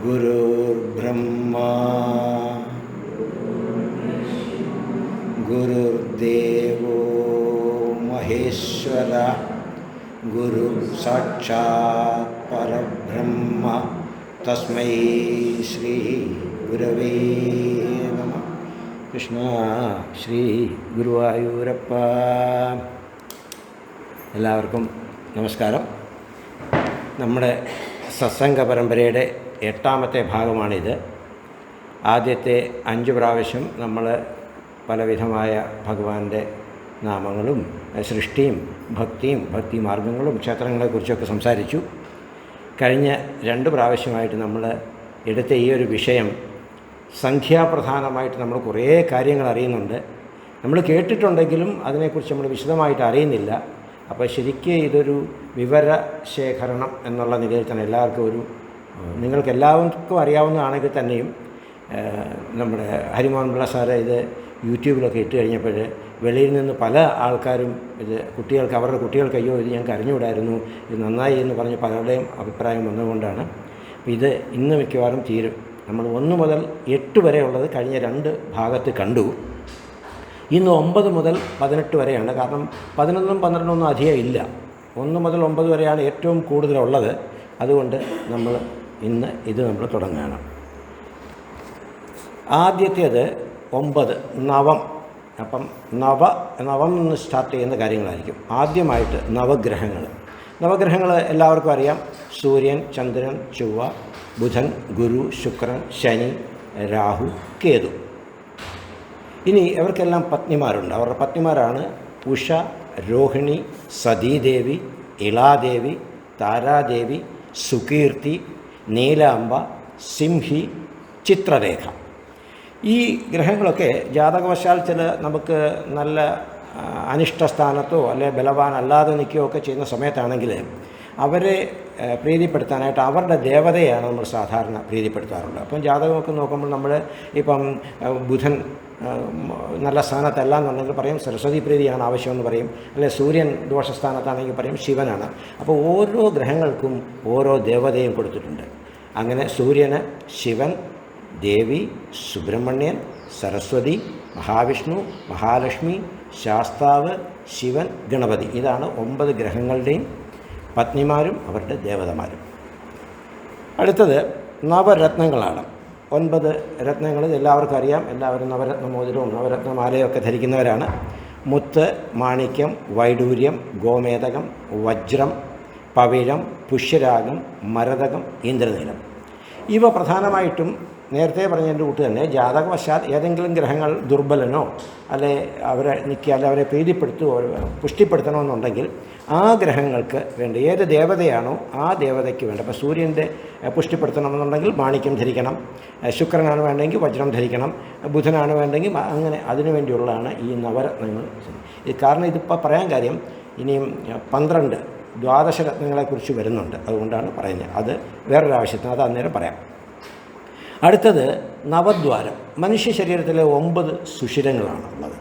गुरुर्ब्रह्मा गुरुर्देवो महेश्वर गुरु साक्षात् परब्रह्म तस्मै श्री गुरवे नमः. കൃഷ്ണ ശ്രീ ഗുരുവായൂരപ്പ. എല്ലാവർക്കും നമസ്കാരം. നമ്മുടെ സത്സംഗ പരമ്പരയുടെ 8ാമത്തെ ഭാഗമാണിത്. ആദ്യത്തെ 5 പ്രാവശ്യം നമ്മൾ പലവിധമായ ഭഗവാന്റെ നാമങ്ങളും സൃഷ്ടിയും ഭക്തിയും ഭക്തിമാർഗങ്ങളും ക്ഷേത്രങ്ങളെക്കുറിച്ചൊക്കെ സംസാരിച്ചു. കഴിഞ്ഞ 2 പ്രാവശ്യമായിട്ട് നമ്മൾ എടുത്ത ഈ ഒരു വിഷയം സംഖ്യാപ്രധാനമായിട്ട് നമ്മൾ കുറേ കാര്യങ്ങൾ അറിയുന്നുണ്ട്. നമ്മൾ കേട്ടിട്ടുണ്ടെങ്കിലും അതിനെക്കുറിച്ച് നമ്മൾ വിശദമായിട്ട് അറിയുന്നില്ല. അപ്പോൾ ശരിക്കും ഇതൊരു വിവരശേഖരണം എന്നുള്ള നിലയിൽ തന്നെ നിങ്ങൾക്ക് എല്ലാവർക്കും അറിയാവുന്നതാണെങ്കിൽ തന്നെയും നമ്മുടെ ഹരിമോഹൻ പിള്ള സാറ് ഇത് യൂട്യൂബിലൊക്കെ ഇട്ട് കഴിഞ്ഞപ്പോൾ വെളിയിൽ നിന്ന് പല ആൾക്കാരും ഇത് അവരുടെ കുട്ടികൾക്ക് അയ്യോ ഇത് ഞങ്ങൾക്ക് അറിഞ്ഞുകൂടായിരുന്നു, ഇത് നന്നായി എന്ന് പറഞ്ഞ് പലരുടെയും അഭിപ്രായം വന്നുകൊണ്ടാണ്. ഇത് ഇന്ന് മിക്കവാറും തീരും. നമ്മൾ 1 മുതൽ 8 വരെയുള്ളത് കഴിഞ്ഞ 2 ഭാഗത്ത് കണ്ടു. ഇന്ന് 9 മുതൽ 18 വരെയാണ്. കാരണം 11ഉം 12ഉം അധികം ഇല്ല. 1 മുതൽ 9 വരെയാണ് ഏറ്റവും കൂടുതലുള്ളത്. അതുകൊണ്ട് നമ്മൾ ഇന്ന് ഇത് നമ്മൾ തുടങ്ങുകയാണ്. ആദ്യത്തേത് 9 നവം. അപ്പം നവം നിന്ന് സ്റ്റാർട്ട് ചെയ്യുന്ന കാര്യങ്ങളായിരിക്കും. ആദ്യമായിട്ട് നവഗ്രഹങ്ങൾ എല്ലാവർക്കും അറിയാം. സൂര്യൻ, ചന്ദ്രൻ, ചൊവ്വ, ബുധൻ, ഗുരു, ശുക്രൻ, ശനി, രാഹു, കേതു. ഇനി ഇവർക്കെല്ലാം പത്നിമാരുണ്ട്. അവരുടെ പത്നിമാരാണ് ഉഷ, രോഹിണി, സതീദേവി, ഇളാദേവി, താരാദേവി, സുകീർത്തി, നീലാംബ, സിംഹി, ചിത്രരേഖ. ഈ ഗ്രഹങ്ങളൊക്കെ ജാതകവശാൽ നമുക്ക് നല്ല അനിഷ്ടസ്ഥാനത്തോ അല്ലെ ബലവാനല്ലാതെ നിൽക്കുകയോ ഒക്കെ ചെയ്യുന്ന സമയത്താണെങ്കിൽ അവരെ പ്രീതിപ്പെടുത്താനായിട്ട് അവരുടെ ദേവതയാണ് നമ്മൾ സാധാരണ പ്രീതിപ്പെടുത്താറുള്ളത്. അപ്പം ജാതകമൊക്കെ നോക്കുമ്പോൾ നമ്മൾ ഇപ്പം ബുധൻ നല്ല സ്ഥാനത്തല്ല എന്നുണ്ടെങ്കിൽ പറയും സരസ്വതി പ്രീതിയാണ് ആവശ്യമെന്ന് പറയും. അല്ലെ സൂര്യൻ ദോഷസ്ഥാനത്താണെങ്കിൽ പറയും ശിവനാണ്. അപ്പോൾ ഓരോ ഗ്രഹങ്ങൾക്കും ഓരോ ദേവതയും കൊടുത്തിട്ടുണ്ട്. അങ്ങനെ സൂര്യന് ശിവൻ, ദേവി, സുബ്രഹ്മണ്യൻ, സരസ്വതി, മഹാവിഷ്ണു, മഹാലക്ഷ്മി, ശാസ്താവ്, ശിവൻ, ഗണപതി. ഇതാണ് 9 ഗ്രഹങ്ങളുടെയും പത്നിമാരും അവരുടെ ദേവതമാരും. അടുത്തത് നവരത്നങ്ങളാണ്. 9 രത്നങ്ങൾ എല്ലാവർക്കും അറിയാം. എല്ലാവരും നവരത്ന മോതിരവും നവരത്നമാലയും ഒക്കെ ധരിക്കുന്നവരാണ്. മുത്ത്, മാണിക്യം, വൈഡൂര്യം, ഗോമേതകം, വജ്രം, പവിഴം, പുഷ്യരാഗം, മരതകം, ഇന്ദ്രനീലം. ഇവ പ്രധാനമായിട്ടും നേരത്തെ പറഞ്ഞതിൻ്റെ കൂട്ട് തന്നെ ജാതകവശാൽ ഏതെങ്കിലും ഗ്രഹങ്ങൾ ദുർബലനോ അല്ലെ അവരെ പ്രീതിപ്പെടുത്തുകയോ പുഷ്ടിപ്പെടുത്തണമെന്നുണ്ടെങ്കിൽ ആ ഗ്രഹങ്ങൾക്ക് വേണ്ട ഏത് ദേവതയാണോ ആ ദേവതയ്ക്ക് വേണ്ട. അപ്പോൾ സൂര്യൻ്റെ പുഷ്ടിപ്പെടുത്തണമെന്നുണ്ടെങ്കിൽ മാണിക്യം ധരിക്കണം, ശുക്രനാണ് വേണ്ടെങ്കിൽ വജ്രം ധരിക്കണം, ബുധനാണ് വേണ്ടെങ്കിൽ അങ്ങനെ അതിനു വേണ്ടിയുള്ളതാണ് ഈ നവരത്നങ്ങൾ. കാരണം ഇതിപ്പോൾ പറയാൻ കാര്യം ഇനിയും 12 ദ്വാദശ രത്നങ്ങളെക്കുറിച്ച് വരുന്നുണ്ട്. അതുകൊണ്ടാണ് പറയുന്നത്. അത് വേറൊരാവശ്യത്തിന് അത് അന്നേരം പറയാം. അടുത്തത് നവദ്വാരം. മനുഷ്യ ശരീരത്തിലെ 9 സുഷിരങ്ങളാണ് ഉള്ളത്.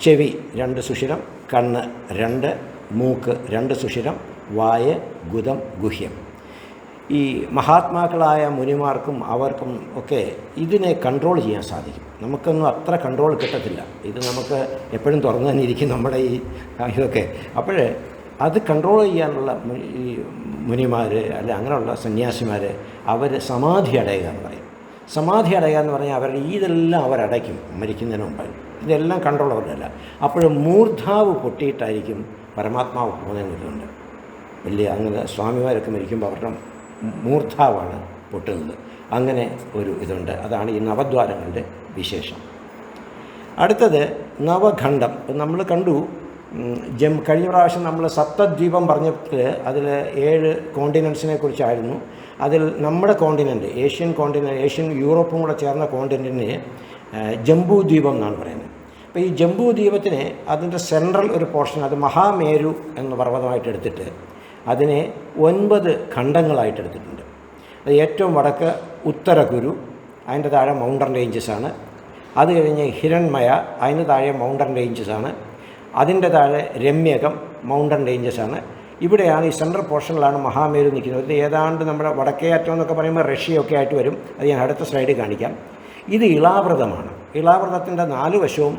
ചെവി 2 സുഷിരം, കണ്ണ് 2, മൂക്ക് 2 സുഷിരം, വായ്, ഗുദം, ഗുഹ്യം. ഈ മഹാത്മാക്കളായ മുനിമാർക്കും അവർക്കും ഒക്കെ ഇതിനെ കൺട്രോൾ ചെയ്യാൻ സാധിക്കും. നമുക്കൊന്നും അത്ര കൺട്രോൾ കിട്ടത്തില്ല. ഇത് നമുക്ക് എപ്പോഴും തുറന്നു തന്നെ ഇരിക്കും നമ്മുടെ ഈ ഇതൊക്കെ. അപ്പോഴേ അത് കൺട്രോൾ ചെയ്യാനുള്ള ഈ മുനിമാർ അല്ലെ അങ്ങനെയുള്ള സന്യാസിമാർ അവർ സമാധി അടയുക എന്ന് പറയും. സമാധി അടയുക എന്ന് പറഞ്ഞാൽ ഇതെല്ലാം അവരടയ്ക്കും മരിക്കുന്നതിന് മുമ്പ്. ഇതെല്ലാം കൺട്രോൾ അവരുടെയല്ല. അപ്പോഴും മൂർധാവ് പൊട്ടിയിട്ടായിരിക്കും പരമാത്മാവ് പോകുന്നതെന്നുണ്ട്. വലിയ അങ്ങനെ സ്വാമിമാരൊക്കെ മരിക്കുമ്പോൾ അവരുടെ മൂർധാവാണ് പൊട്ടുന്നത്. അങ്ങനെ ഒരു ഇതുണ്ട്. അതാണ് ഈ നവദ്വാരങ്ങളുടെ വിശേഷം. അടുത്തത് നവഖണ്ഡം. നമ്മൾ കണ്ടു കഴിഞ്ഞ പ്രാവശ്യം നമ്മൾ സപ്തദ്വീപം പറഞ്ഞപ്പോൾ അതിൽ 7 കോണ്ടിനൻസിനെ കുറിച്ചായിരുന്നു. അതിൽ നമ്മുടെ കോണ്ടിനെൻ്റ് ഏഷ്യൻ യൂറോപ്പും കൂടെ ചേർന്ന കോണ്ടിനെൻറ്റിന് ജംബൂ ദ്വീപം എന്നാണ് പറയുന്നത്. അപ്പോൾ ഈ ജംബൂ ദ്വീപത്തിനെ അതിൻ്റെ സെൻട്രൽ ഒരു പോർഷൻ, അത് മഹാമേരു എന്ന പർവ്വതമായിട്ട് എടുത്തിട്ട് അതിനെ 9 ഖണ്ഡങ്ങളായിട്ട് എടുത്തിട്ടുണ്ട്. അത് ഏറ്റവും വടക്ക് ഉത്തരകുരു, അതിൻ്റെ താഴെ മൗണ്ടൻ റേഞ്ചസാണ്. അത് കഴിഞ്ഞ് ഹിരൺമയ, അതിന് താഴെ മൗണ്ടൻ റേഞ്ചസാണ്. അതിൻ്റെ താഴെ രമ്യകം, മൗണ്ടൻ റേഞ്ചസാണ്. ഇവിടെയാണ് ഈ സെൻട്രൽ പോർഷനിലാണ് മഹാമേരു നിൽക്കുന്നത്. ഇത് ഏതാണ്ട് നമ്മുടെ വടക്കേ അറ്റം എന്നൊക്കെ പറയുമ്പോൾ റഷ്യയൊക്കെ ആയിട്ട് വരും. അത് ഞാൻ അടുത്ത സ്ലൈഡിൽ കാണിക്കാം. ഇത് ഇളാവൃതമാണ്. ഇളാവൃതത്തിൻ്റെ 4 വശവും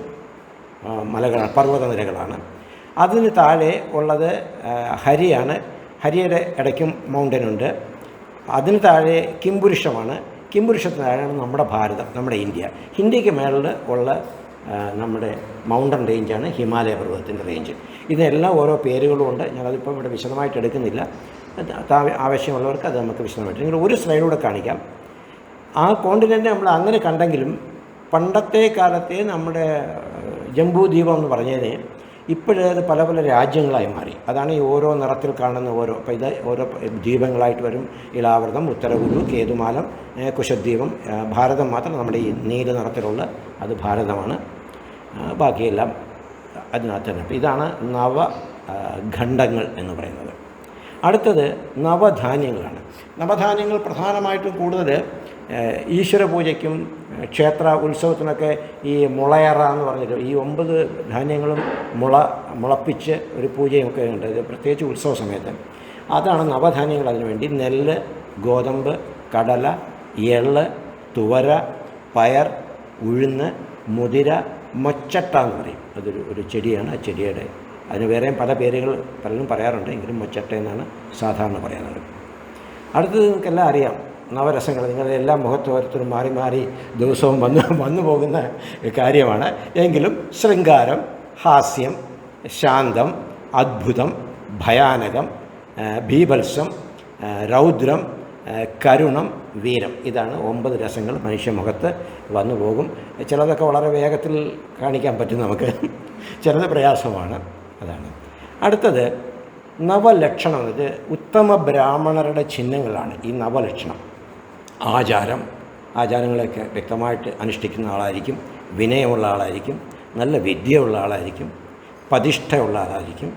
മലകളാണ്, പർവ്വതനിരകളാണ്. അതിന് താഴെ ഉള്ളത് ഹരിയാണ്. ഹരിയുടെ ഇടയ്ക്കും മൗണ്ടനുണ്ട്. അതിന് താഴെ കിംപുരുഷമാണ്. കിംപുരുഷത്തിന് താഴെയാണ് നമ്മുടെ ഭാരതം, നമ്മുടെ ഇന്ത്യ. ഇന്ത്യക്ക് മേളിൽ ഉള്ള നമ്മുടെ മൗണ്ടൻ റേഞ്ചാണ് ഹിമാലയ പർവ്വതത്തിൻ്റെ റേഞ്ച്. ഇതിനെല്ലാം ഓരോ പേരുകളും ഉണ്ട്. ഞാനതിപ്പം ഇവിടെ വിശദമായിട്ട് എടുക്കുന്നില്ല. ആവശ്യമുള്ളവർക്ക് അത് നമുക്ക് വിശദമായിട്ട് നിങ്ങൾ ഒരു സ്ലൈഡിലൂടെ കാണിക്കാം. ആ കോണ്ടിനെൻ്റ് നമ്മൾ അങ്ങനെ കണ്ടെങ്കിലും പണ്ടത്തെ കാലത്തെ നമ്മുടെ ജംബൂ ദ്വീപം എന്ന് പറഞ്ഞതിന് ഇപ്പോഴത് പല പല രാജ്യങ്ങളായി മാറി. അതാണ് ഈ ഓരോ നിറത്തിൽ കാണുന്ന ഇപ്പോൾ ഇത് ഓരോ ദ്വീപങ്ങളായിട്ട് വരും. ഇളാവൃതം, ഉത്തരകുരു, കേതുമാലം, കുശദ്വീപം. ഭാരതം മാത്രം നമ്മുടെ ഈ നീല നിറത്തിലുള്ള അത് ഭാരതമാണ്. ബാക്കിയെല്ലാം അതിനകത്ത് തന്നെ. അപ്പോൾ ഇതാണ് നവഖണ്ഡങ്ങൾ എന്ന് പറയുന്നത്. അടുത്തത് നവധാന്യങ്ങളാണ്. നവധാന്യങ്ങൾ പ്രധാനമായിട്ടും കൂടുതൽ ഈശ്വര പൂജയ്ക്കും ക്ഷേത്ര ഉത്സവത്തിനൊക്കെ ഈ മുളയറ എന്ന് പറഞ്ഞിട്ട് ഈ 9 ധാന്യങ്ങളും മുളപ്പിച്ച് ഒരു പൂജയൊക്കെ ഉണ്ട്. ഇത് പ്രത്യേകിച്ച് ഉത്സവ സമയത്ത്. അതാണ് നവധാന്യങ്ങൾ. അതിനുവേണ്ടി നെല്ല്, ഗോതമ്പ്, കടല, എള്ള്, തുവര, പയർ, ഉഴുന്ന്, മുതിര, മൊച്ചട്ട എന്ന് പറയും. അതൊരു ചെടിയാണ്. ആ ചെടിയുടെ അതിന് വേറെയും പല പേരുകൾ പലരും പറയാറുണ്ട്. എങ്കിലും മൊച്ചട്ട എന്നാണ് സാധാരണ പറയാറുള്ളത്. അടുത്തത് നിങ്ങൾക്കെല്ലാം അറിയാം, നവരസങ്ങൾ. നിങ്ങളുടെ എല്ലാ മുഖത്തോരത്തിനും മാറി മാറി ദിവസവും വന്നു പോകുന്ന കാര്യമാണ്. എങ്കിലും ശൃംഗാരം, ഹാസ്യം, ശാന്തം, അദ്ഭുതം, ഭയാനകം, ബീഭത്സം, രൗദ്രം, കരുണം, വീരം. ഇതാണ് 9 രസങ്ങൾ മനുഷ്യമുഖത്ത് വന്നു പോകും. ചിലതൊക്കെ വളരെ വേഗത്തിൽ കാണിക്കാൻ പറ്റും നമുക്ക്, ചിലത് പ്രയാസമാണ്. അതാണ്. അടുത്തത് നവലക്ഷണം. ഇത് ഉത്തമ ബ്രാഹ്മണരുടെ ചിഹ്നങ്ങളാണ് ഈ നവലക്ഷണം. ആചാരങ്ങളെയൊക്കെ വ്യക്തമായിട്ട് അനുഷ്ഠിക്കുന്ന ആളായിരിക്കും, വിനയമുള്ള ആളായിരിക്കും, നല്ല വിദ്യയുള്ള ആളായിരിക്കും, പ്രതിഷ്ഠയുള്ള ആളായിരിക്കും,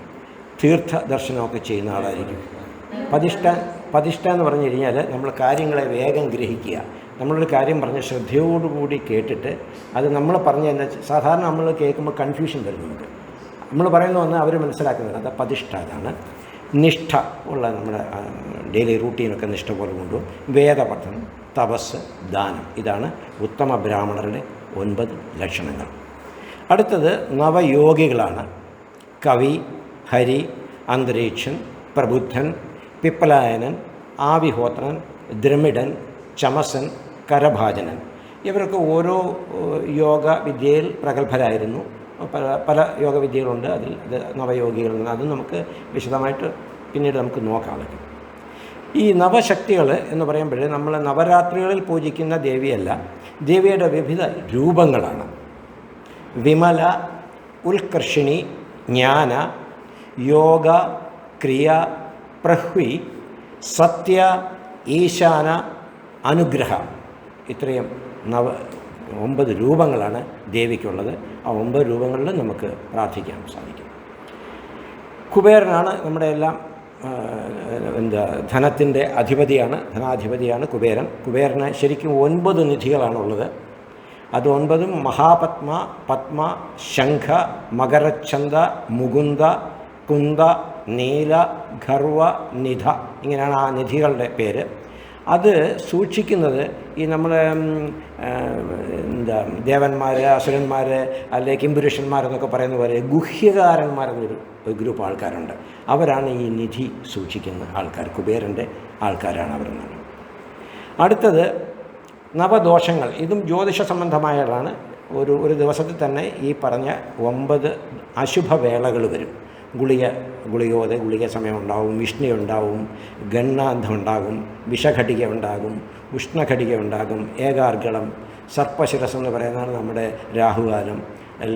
തീർത്ഥ ദർശനമൊക്കെ ചെയ്യുന്ന ആളായിരിക്കും. പ്രതിഷ്ഠ എന്ന് പറഞ്ഞു കഴിഞ്ഞാൽ നമ്മൾ കാര്യങ്ങളെ വേഗം ഗ്രഹിക്കുക. നമ്മളൊരു കാര്യം പറഞ്ഞ് ശ്രദ്ധയോടുകൂടി കേട്ടിട്ട് അത് നമ്മൾ പറഞ്ഞു തന്നെ. സാധാരണ നമ്മൾ കേൾക്കുമ്പോൾ കൺഫ്യൂഷൻ വരുന്നുണ്ട്. നമ്മൾ പറയുന്ന ഒന്ന് അവർ മനസ്സിലാക്കുന്നത് അത് പ്രതിഷ്ഠ. അതാണ് നിഷ്ഠ ഉള്ള നമ്മുടെ ഡെയിലി റൂട്ടീനൊക്കെ നിഷ്ഠ പോലെ കൊണ്ടുപോകും. വേദപഠനം, തപസ്, ദാനം. ഇതാണ് ഉത്തമ ബ്രാഹ്മണരുടെ 9 ലക്ഷണങ്ങൾ. അടുത്തത് നവയോഗികളാണ്. കവി, ഹരി, അന്തരീക്ഷൻ, പ്രബുദ്ധൻ, പിപ്പലായനൻ, ആവിഹോത്രൻ, ദ്രമിഡൻ, ചമസൻ, കരഭാജനൻ. ഇവരൊക്കെ ഓരോ യോഗ വിദ്യയിൽ പ്രഗത്ഭരായിരുന്നു. പല യോഗവിദ്യകളുണ്ട്. അതിൽ നവയോഗികളുണ്ട്. അത് നമുക്ക് വിശദമായിട്ട് പിന്നീട് നമുക്ക് നോക്കാൻ പറ്റും. ഈ നവശക്തികൾ എന്ന് പറയുമ്പോൾ നമ്മൾ നവരാത്രികളിൽ പൂജിക്കുന്ന ദേവിയല്ല, ദേവിയുടെ വിവിധ രൂപങ്ങളാണ്. വിമല, ഉത്കർഷിണി, ജ്ഞാന, യോഗ, ക്രിയ, പ്രഹ്വി, സത്യ, ഈശാന, അനുഗ്രഹ. ഇത്രയും 9 രൂപങ്ങളാണ് ദേവിക്കുള്ളത്. ആ 9 രൂപങ്ങളിൽ നമുക്ക് പ്രാർത്ഥിക്കാൻ സാധിക്കും. കുബേരനാണ് നമ്മുടെ എല്ലാം ധനത്തിൻ്റെ അധിപതിയാണ്, ധനാധിപതിയാണ് കുബേരൻ. കുബേരന് ശരിക്കും 9 നിധികളാണുള്ളത്. അത് 9 മഹാപത്മ, പത്മ, ശംഖ, മകരച്ഛന്ദ, മുകുന്ദ, കുന്ദ, നീല, ഖർവ, നിധ. ഇങ്ങനെയാണ് ആ നിധികളുടെ പേര്. അത് സൂക്ഷിക്കുന്നത് ഈ നമ്മൾ ദേവന്മാർ, അസുരന്മാർ, അല്ലെങ്കിൽ കിംപുരുഷന്മാരെന്നൊക്കെ പറയുന്ന പോലെ ഗുഹ്യകാരന്മാരെന്നൊരു ഗ്രൂപ്പ് ആൾക്കാരുണ്ട്. അവരാണ് ഈ നിധി സൂക്ഷിക്കുന്ന ആൾക്കാർ. കുബേരൻ്റെ ആൾക്കാരാണ് അവരെന്നാണ്. അടുത്തത് നവദോഷങ്ങൾ. ഇതും ജ്യോതിഷ സംബന്ധമായതാണ്. ഒരു ദിവസത്തിൽ തന്നെ ഈ പറഞ്ഞ 9 അശുഭവേളകൾ വരും. ഗുളിക സമയം ഉണ്ടാവും, വിഷ്ണു ഉണ്ടാവും, ഗണ്ണാന്ധം ഉണ്ടാകും, വിഷഘടിക ഉണ്ടാകും, ഉഷ്ണഘടിക ഉണ്ടാകും, ഏകാർഗളം, സർപ്പശിരസ് എന്ന് പറയുന്നതാണ് നമ്മുടെ രാഹുകാലം,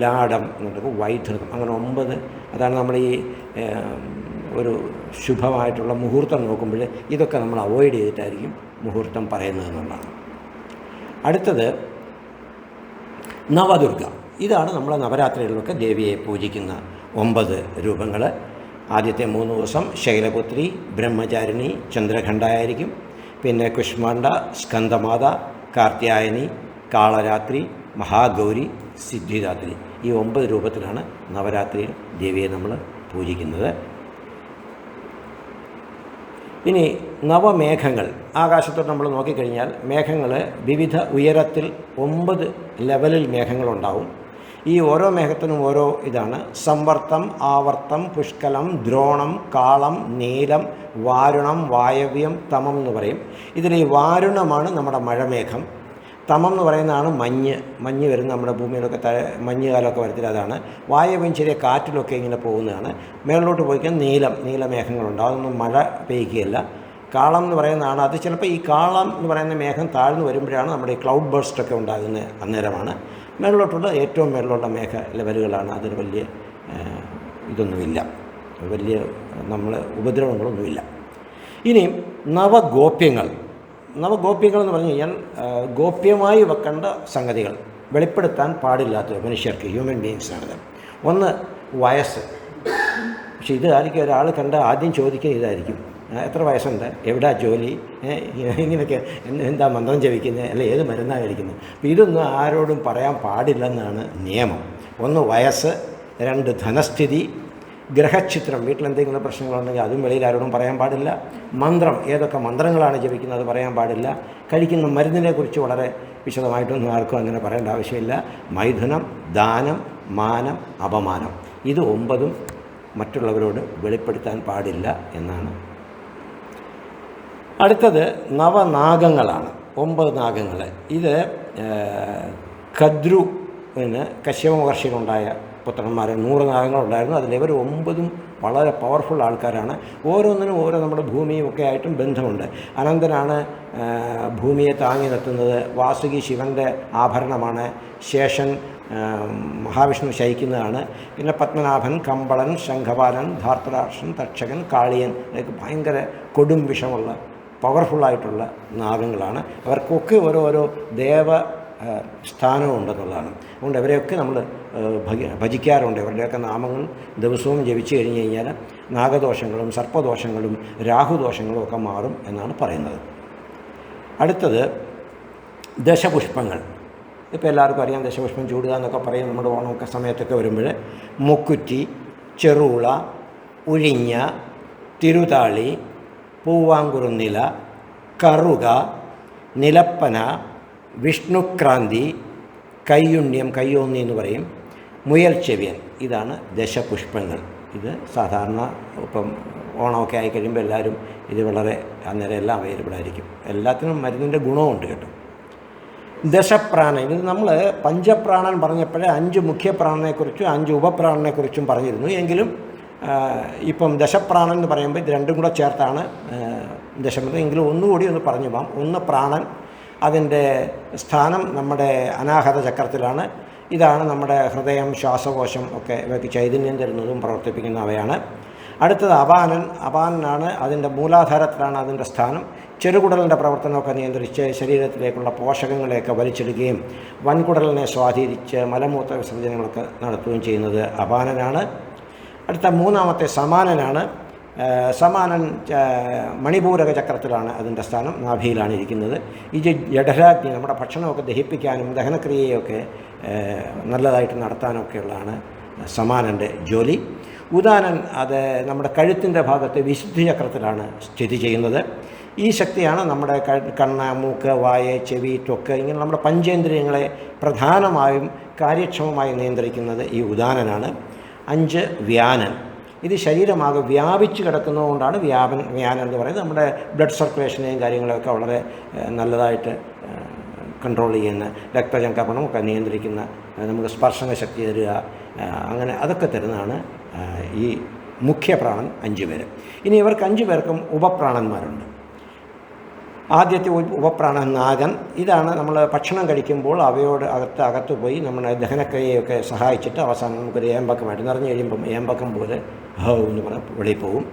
ലാടം എന്നുണ്ടെങ്കിൽ വൈധൃതം. അങ്ങനെ 9. അതാണ് നമ്മൾ ഈ ഒരു ശുഭമായിട്ടുള്ള മുഹൂർത്തം നോക്കുമ്പോൾ ഇതൊക്കെ നമ്മൾ അവോയ്ഡ് ചെയ്തിട്ടായിരിക്കും മുഹൂർത്തം പറയുന്നത് എന്നുള്ളതാണ്. അടുത്തത് നവദുർഗ. ഇതാണ് നമ്മൾ നവരാത്രികളിലൊക്കെ ദേവിയെ പൂജിക്കുന്ന 9 രൂപങ്ങൾ. ആദ്യത്തെ 3 ദിവസം ശൈലപുത്രി, ബ്രഹ്മചാരിണി, ചന്ദ്രഖണ്ഡായിരിക്കും. പിന്നെ കുഷ്മാണ്ഡ, സ്കന്ദമാത, കാർത്യായനി, കാളരാത്രി, മഹാഗൗരി, സിദ്ധിദാത്രി. ഈ 9 രൂപത്തിലാണ് നവരാത്രിയിൽ ദേവിയെ നമ്മൾ പൂജിക്കുന്നത്. ഇനി നവമേഘങ്ങൾ. ആകാശത്തോട്ട് നമ്മൾ നോക്കിക്കഴിഞ്ഞാൽ മേഘങ്ങൾ വിവിധ ഉയരത്തിൽ 9 ലെവലിൽ മേഘങ്ങളുണ്ടാവും. ഈ ഓരോ മേഘത്തിനും ഓരോ ഇതാണ്. സംവർത്തം, ആവർത്തം, പുഷ്കലം, ദ്രോണം, കാളം, നീലം, വാരുണം, വായവ്യം, തമം എന്ന് പറയും. ഇതിൽ ഈ വാരുണമാണ് നമ്മുടെ മഴമേഘം. തമം എന്ന് പറയുന്നതാണ് മഞ്ഞ് വരുന്ന നമ്മുടെ ഭൂമിയിലൊക്കെ മഞ്ഞുകാലമൊക്കെ വരത്തില്ല, അതാണ്. വായവ്യം ചെറിയ കാറ്റിലൊക്കെ ഇങ്ങനെ പോകുന്നതാണ്. മേളിലോട്ട് പോയിക്കാൻ നീലമേഘങ്ങളുണ്ട്, അതൊന്നും മഴ പെയ്യുകയില്ല. കാളം എന്ന് പറയുന്നതാണ്, അത് ചിലപ്പോൾ ഈ കാളം എന്ന് പറയുന്ന മേഘം താഴ്ന്നു വരുമ്പോഴാണ് നമ്മുടെ ഈ ക്ലൗഡ് ബേർസ്റ്റൊക്കെ ഉണ്ടാകുന്ന അന്നേരമാണ്. മേളിലോട്ടുള്ള ഏറ്റവും മേളിലുള്ള മേഘ ലെവലുകളാണ്. അതിന് വലിയ ഇതൊന്നുമില്ല, വലിയ ഉപദ്രവങ്ങളൊന്നുമില്ല. ഇനിയും നവഗോപ്യങ്ങൾ എന്ന് പറഞ്ഞു കഴിഞ്ഞാൽ ഗോപ്യമായി വെക്കേണ്ട സംഗതികൾ, വെളിപ്പെടുത്താൻ പാടില്ലാത്തത് മനുഷ്യർക്ക്, ഹ്യൂമൻ ബീയിങ്സാണിത്. ഒന്ന് വയസ്സ്. പക്ഷേ ഇത് ആയിരിക്കും ഒരാൾ കണ്ട് ആദ്യം ചോദിക്കുക ഇതായിരിക്കും, എത്ര വയസ്സുണ്ട്, എവിടാ ജോലി, ഇങ്ങനെയൊക്കെ, എന്താ മന്ത്രം ജപിക്കുന്നത്, അല്ലെ ഏത് മരുന്നാണ് കഴിക്കുന്നത്. അപ്പോൾ ഇതൊന്നും ആരോടും പറയാൻ പാടില്ലെന്നാണ് നിയമം. ഒന്ന് വയസ്സ്, 2 ധനസ്ഥിതി, ഗ്രഹചിത്രം, വീട്ടിലെന്തെങ്കിലും പ്രശ്നങ്ങളുണ്ടെങ്കിൽ അതും വെളിയിൽ ആരോടും പറയാൻ പാടില്ല. മന്ത്രം, ഏതൊക്കെ മന്ത്രങ്ങളാണ് ജപിക്കുന്നത് അത് പറയാൻ പാടില്ല. കഴിക്കുന്ന മരുന്നിനെക്കുറിച്ച് വളരെ വിശദമായിട്ടൊന്നും ആർക്കും അങ്ങനെ പറയേണ്ട ആവശ്യമില്ല. മൈഥുനം, ദാനം, മാനം, അപമാനം, ഇത് 9 മറ്റുള്ളവരോട് വെളിപ്പെടുത്താൻ പാടില്ല എന്നാണ്. അടുത്തത് നവനാഗങ്ങളാണ്, 9 നാഗങ്ങൾ. ഇത് കദ്രുവിന് കശ്യപ മഹർഷിയിലുണ്ടായ പുത്രന്മാർ 100 നാഗങ്ങളുണ്ടായിരുന്നു. അതിലിവർ 9 വളരെ പവർഫുൾ ആൾക്കാരാണ്. ഓരോന്നിനും ഓരോ നമ്മുടെ ഭൂമിയും ഒക്കെ ആയിട്ടും ബന്ധമുണ്ട്. അനന്തനാണ് ഭൂമിയെ താങ്ങി നിർത്തുന്നത്. വാസുകി ശിവൻ്റെ ആഭരണമാണ്. ശേഷൻ മഹാവിഷ്ണു ശയിക്കുന്നതാണ്. പിന്നെ പത്മനാഭൻ, കമ്പളൻ, ശംഖപാലൻ, ധാർത്തരാക്ഷൻ, തക്ഷകൻ, കാളിയൻ, ഇതൊക്കെ ഭയങ്കര കൊടും വിഷമുള്ള പവർഫുള്ളായിട്ടുള്ള നാഗങ്ങളാണ്. അവർക്കൊക്കെ ഓരോരോ ദേവ സ്ഥാനവും ഉണ്ടെന്നുള്ളതാണ്. അതുകൊണ്ട് അവരെയൊക്കെ നമ്മൾ ഭജിക്കാറുണ്ട്. അവരുടെയൊക്കെ നാമങ്ങൾ ദിവസവും ജപിച്ചു കഴിഞ്ഞ് കഴിഞ്ഞാൽ നാഗദോഷങ്ങളും സർപ്പദോഷങ്ങളും രാഹുദോഷങ്ങളും ഒക്കെ മാറും എന്നാണ് പറയുന്നത്. അടുത്തത് ദശപുഷ്പങ്ങൾ. ഇപ്പോൾ എല്ലാവർക്കും അറിയാം, ദശപുഷ്പം ചൂടുക എന്നൊക്കെ പറയും നമ്മുടെ ഓണമൊക്കെ സമയത്തൊക്കെ വരുമ്പോൾ. മുക്കുറ്റി, ചെറുള, ഉഴിഞ്ഞ, തിരുതാളി, പൂവാങ്കുറുന്നില, കറുക, നിലപ്പന, വിഷ്ണുക്രാന്തി, കയ്യുണ്യം, കയ്യോന്നി എന്ന് പറയും, മുയൽ ചെവിയൻ. ഇതാണ് ദശപുഷ്പങ്ങൾ. ഇത് സാധാരണ ഇപ്പം ഓണമൊക്കെ ആയിക്കഴിയുമ്പോൾ എല്ലാവരും ഇത് വളരെ അന്നേരം എല്ലാം അവൈലബിൾ ആയിരിക്കും. എല്ലാത്തിനും മരുന്നിൻ്റെ ഗുണമുണ്ട് കേട്ടോ. ദശപ്രാണൻ, ഇത് നമ്മൾ പഞ്ചപ്രാണൻ പറഞ്ഞപ്പോഴേ 5 മുഖ്യപ്രാണനെക്കുറിച്ചും 5 ഉപപ്രാണനെക്കുറിച്ചും പറഞ്ഞിരുന്നു. എങ്കിലും ഇപ്പം ദശപ്രാണൻ എന്ന് പറയുമ്പോൾ ഇത് രണ്ടും കൂടെ ചേർത്താണ് ദശമത്. എങ്കിലും ഒന്നുകൂടി ഒന്ന് പറഞ്ഞു പോകാം. ഒന്ന് പ്രാണൻ, അതിൻ്റെ സ്ഥാനം നമ്മുടെ അനാഹത ചക്രത്തിലാണ്. ഇതാണ് നമ്മുടെ ഹൃദയം, ശ്വാസകോശം ഒക്കെ ഇവയ്ക്ക് ചൈതന്യം തരുന്നതും പ്രവർത്തിപ്പിക്കുന്നവയാണ്. അടുത്തത് അപാനൻ. അപാനനാണ്, അതിൻ്റെ മൂലാധാരത്തിലാണ് അതിൻ്റെ സ്ഥാനം. ചെറുകുടലിൻ്റെ പ്രവർത്തനമൊക്കെ നിയന്ത്രിച്ച് ശരീരത്തിലേക്കുള്ള പോഷകങ്ങളെയൊക്കെ വലിച്ചെടുക്കുകയും വൻകുടലിനെ സ്വാധീനിച്ച് മലമൂത്ര വിസർജനങ്ങളൊക്കെ നടത്തുകയും ചെയ്യുന്നത് അപാനനാണ്. അടുത്ത 3ാമത്തെ സമാനനാണ്. സമാനൻ മണിപൂരക ചക്രത്തിലാണ് അതിൻ്റെ സ്ഥാനം, നാഭിയിലാണ് ഇരിക്കുന്നത്. ഈ ജഠരാഗ്നി നമ്മുടെ ഭക്ഷണമൊക്കെ ദഹിപ്പിക്കാനും ദഹനക്രിയയൊക്കെ നല്ലതായിട്ട് നടത്താനൊക്കെയുള്ളതാണ് സമാനൻ്റെ ജോലി. ഉദാനൻ, അത് നമ്മുടെ കഴുത്തിൻ്റെ ഭാഗത്ത് വിശുദ്ധി ചക്രത്തിലാണ് സ്ഥിതി ചെയ്യുന്നത്. ഈ ശക്തിയാണ് നമ്മുടെ കണ്ണ്, മൂക്ക്, വായ, ചെവി, ത്വക്ക്, ഇങ്ങനെ നമ്മുടെ പഞ്ചേന്ദ്രിയങ്ങളെ പ്രധാനമായും കാര്യക്ഷമമായി നിയന്ത്രിക്കുന്നത് ഈ ഉദാനനാണ്. 5 വ്യാനൻ. ഇത് ശരീരമാകെ വ്യാപിച്ച് കിടക്കുന്നതുകൊണ്ടാണ് വ്യാനൻ എന്ന് പറയുന്നത്. നമ്മുടെ ബ്ലഡ് സർക്കുലേഷനെയും കാര്യങ്ങളൊക്കെ വളരെ നല്ലതായിട്ട് കൺട്രോൾ ചെയ്യുന്ന, രക്തചംക്രമണം ഒക്കെ നിയന്ത്രിക്കുന്ന, നമുക്ക് സ്പർശന ശക്തി തരിക, അങ്ങനെ അതൊക്കെ തരുന്നതാണ് ഈ മുഖ്യപ്രാണൻ 5 പേര്. ഇനി ഇവർക്ക് 5 പേർക്കും ഉപപ്രാണന്മാരുണ്ട്. ആദ്യത്തെ ഉപപ്രാണൻ നാഗൻ. ഇതാണ് നമ്മൾ ഭക്ഷണം കഴിക്കുമ്പോൾ അവയോട് അകത്ത് പോയി നമ്മുടെ ദഹനക്രിയയൊക്കെ സഹായിച്ചിട്ട് അവസാനം നമുക്കൊരു ഏമ്പക്കമായിട്ട് നിറഞ്ഞു കഴിയുമ്പം ഏമ്പക്കം പോലെ എന്ന് പറഞ്ഞാൽ വെളിയിൽ പോകും.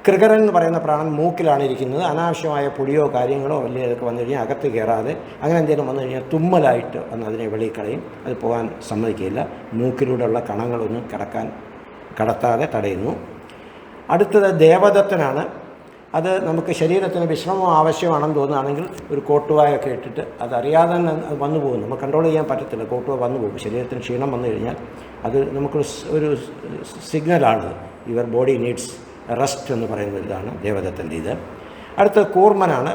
കൃകരൻ എന്ന് പറയുന്ന പ്രാണൻ മൂക്കിലാണ് ഇരിക്കുന്നത്. അനാവശ്യമായ പൊടിയോ കാര്യങ്ങളോ വലിയ ഇതൊക്കെ വന്നു കഴിഞ്ഞാൽ അകത്ത് കയറാതെ അങ്ങനെ എന്തെങ്കിലും വന്നു കഴിഞ്ഞാൽ തുമ്മലായിട്ട് വന്ന് അതിനെ വെളിയിൽ കളയും. അത് പോകാൻ സമ്മതിക്കില്ല. മൂക്കിലൂടെയുള്ള കണങ്ങളൊന്നും കടത്താതെ തടയുന്നു. അടുത്തത് ദേവദത്തനാണ്. അത് നമുക്ക് ശരീരത്തിന് വിശ്രമം ആവശ്യമാണെന്ന് തോന്നുകയാണെങ്കിൽ ഒരു കോട്ടുവായൊക്കെ ഇട്ടിട്ട് അതറിയാതെ തന്നെ വന്നു പോകും. നമുക്ക് കൺട്രോൾ ചെയ്യാൻ പറ്റത്തില്ല. കോട്ടുവ വന്നു പോകും. ശരീരത്തിന് ക്ഷീണം വന്നു കഴിഞ്ഞാൽ അത് നമുക്കൊരു സിഗ്നലാണ്. യുവർ ബോഡി നീഡ്സ് റെസ്റ്റ് എന്ന് പറയുന്ന ഇതാണ് ദേവദത്തൻ്റെ ഇത്. അടുത്ത കൂർമ്മനാണ്.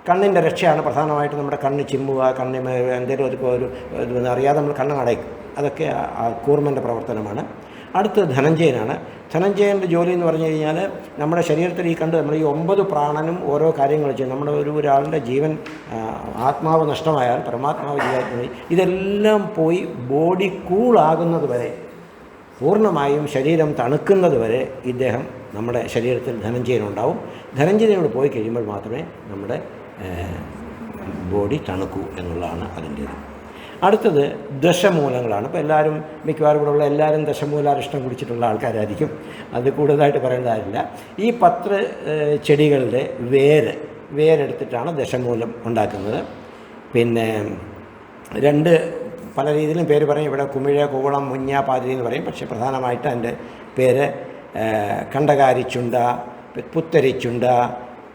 കണ്ണിൻ്റെ രക്ഷയാണ് പ്രധാനമായിട്ട്. നമ്മുടെ കണ്ണ് ചിമ്മുക, കണ്ണിന് എന്തെങ്കിലും ഒരു അറിയാതെ നമ്മൾ കണ്ണ് അടയ്ക്കും. അതൊക്കെ ആ കൂർമ്മൻ്റെ പ്രവർത്തനമാണ്. അടുത്തത് ധനഞ്ജയനാണ്. ധനഞ്ജയൻ്റെ ജോലി എന്ന് പറഞ്ഞു കഴിഞ്ഞാൽ നമ്മുടെ ശരീരത്തിൽ നമ്മൾ ഈ 9 പ്രാണനും ഓരോ കാര്യങ്ങൾ ചെയ്യും. നമ്മുടെ ഒരാളുടെ ജീവൻ ആത്മാവ് നഷ്ടമായാൽ പരമാത്മാവ് ജീവാത്മാവ് ഇതെല്ലാം പോയി ബോഡി കൂളാകുന്നത് വരെ, പൂർണ്ണമായും ശരീരം തണുക്കുന്നത് വരെ ഇദ്ദേഹം നമ്മുടെ ശരീരത്തിൽ ധനഞ്ജയനുണ്ടാവും. ധനഞ്ജയനോട് പോയി കഴിയുമ്പോൾ മാത്രമേ നമ്മുടെ ബോഡി തണുക്കൂ എന്നുള്ളതാണ് അതിൻ്റേത്. അടുത്തത് ദശമൂലങ്ങളാണ്. ഇപ്പോൾ എല്ലാവരും മിക്കവാറും ഇവിടെയുള്ള എല്ലാവരും ദശമൂലാരിഷ്ടം കുടിച്ചിട്ടുള്ള ആൾക്കാരായിരിക്കും. അത് കൂടുതലായിട്ട് പറയേണ്ടതായില്ല. ഈ 10 ചെടികളുടെ വേരെടുത്തിട്ടാണ് ദശമൂലം ഉണ്ടാക്കുന്നത്. പിന്നെ 2 പല രീതിയിലും പേര് പറയും. ഇവിടെ കുമിഴ, കൂവളം, മുഞ്ഞ, പാതിരി എന്ന് പറയും. പക്ഷേ പ്രധാനമായിട്ട് അതിൻ്റെ പേര് കണ്ടകാരിച്ചുണ്ട, പുത്തരിച്ചുണ്ട,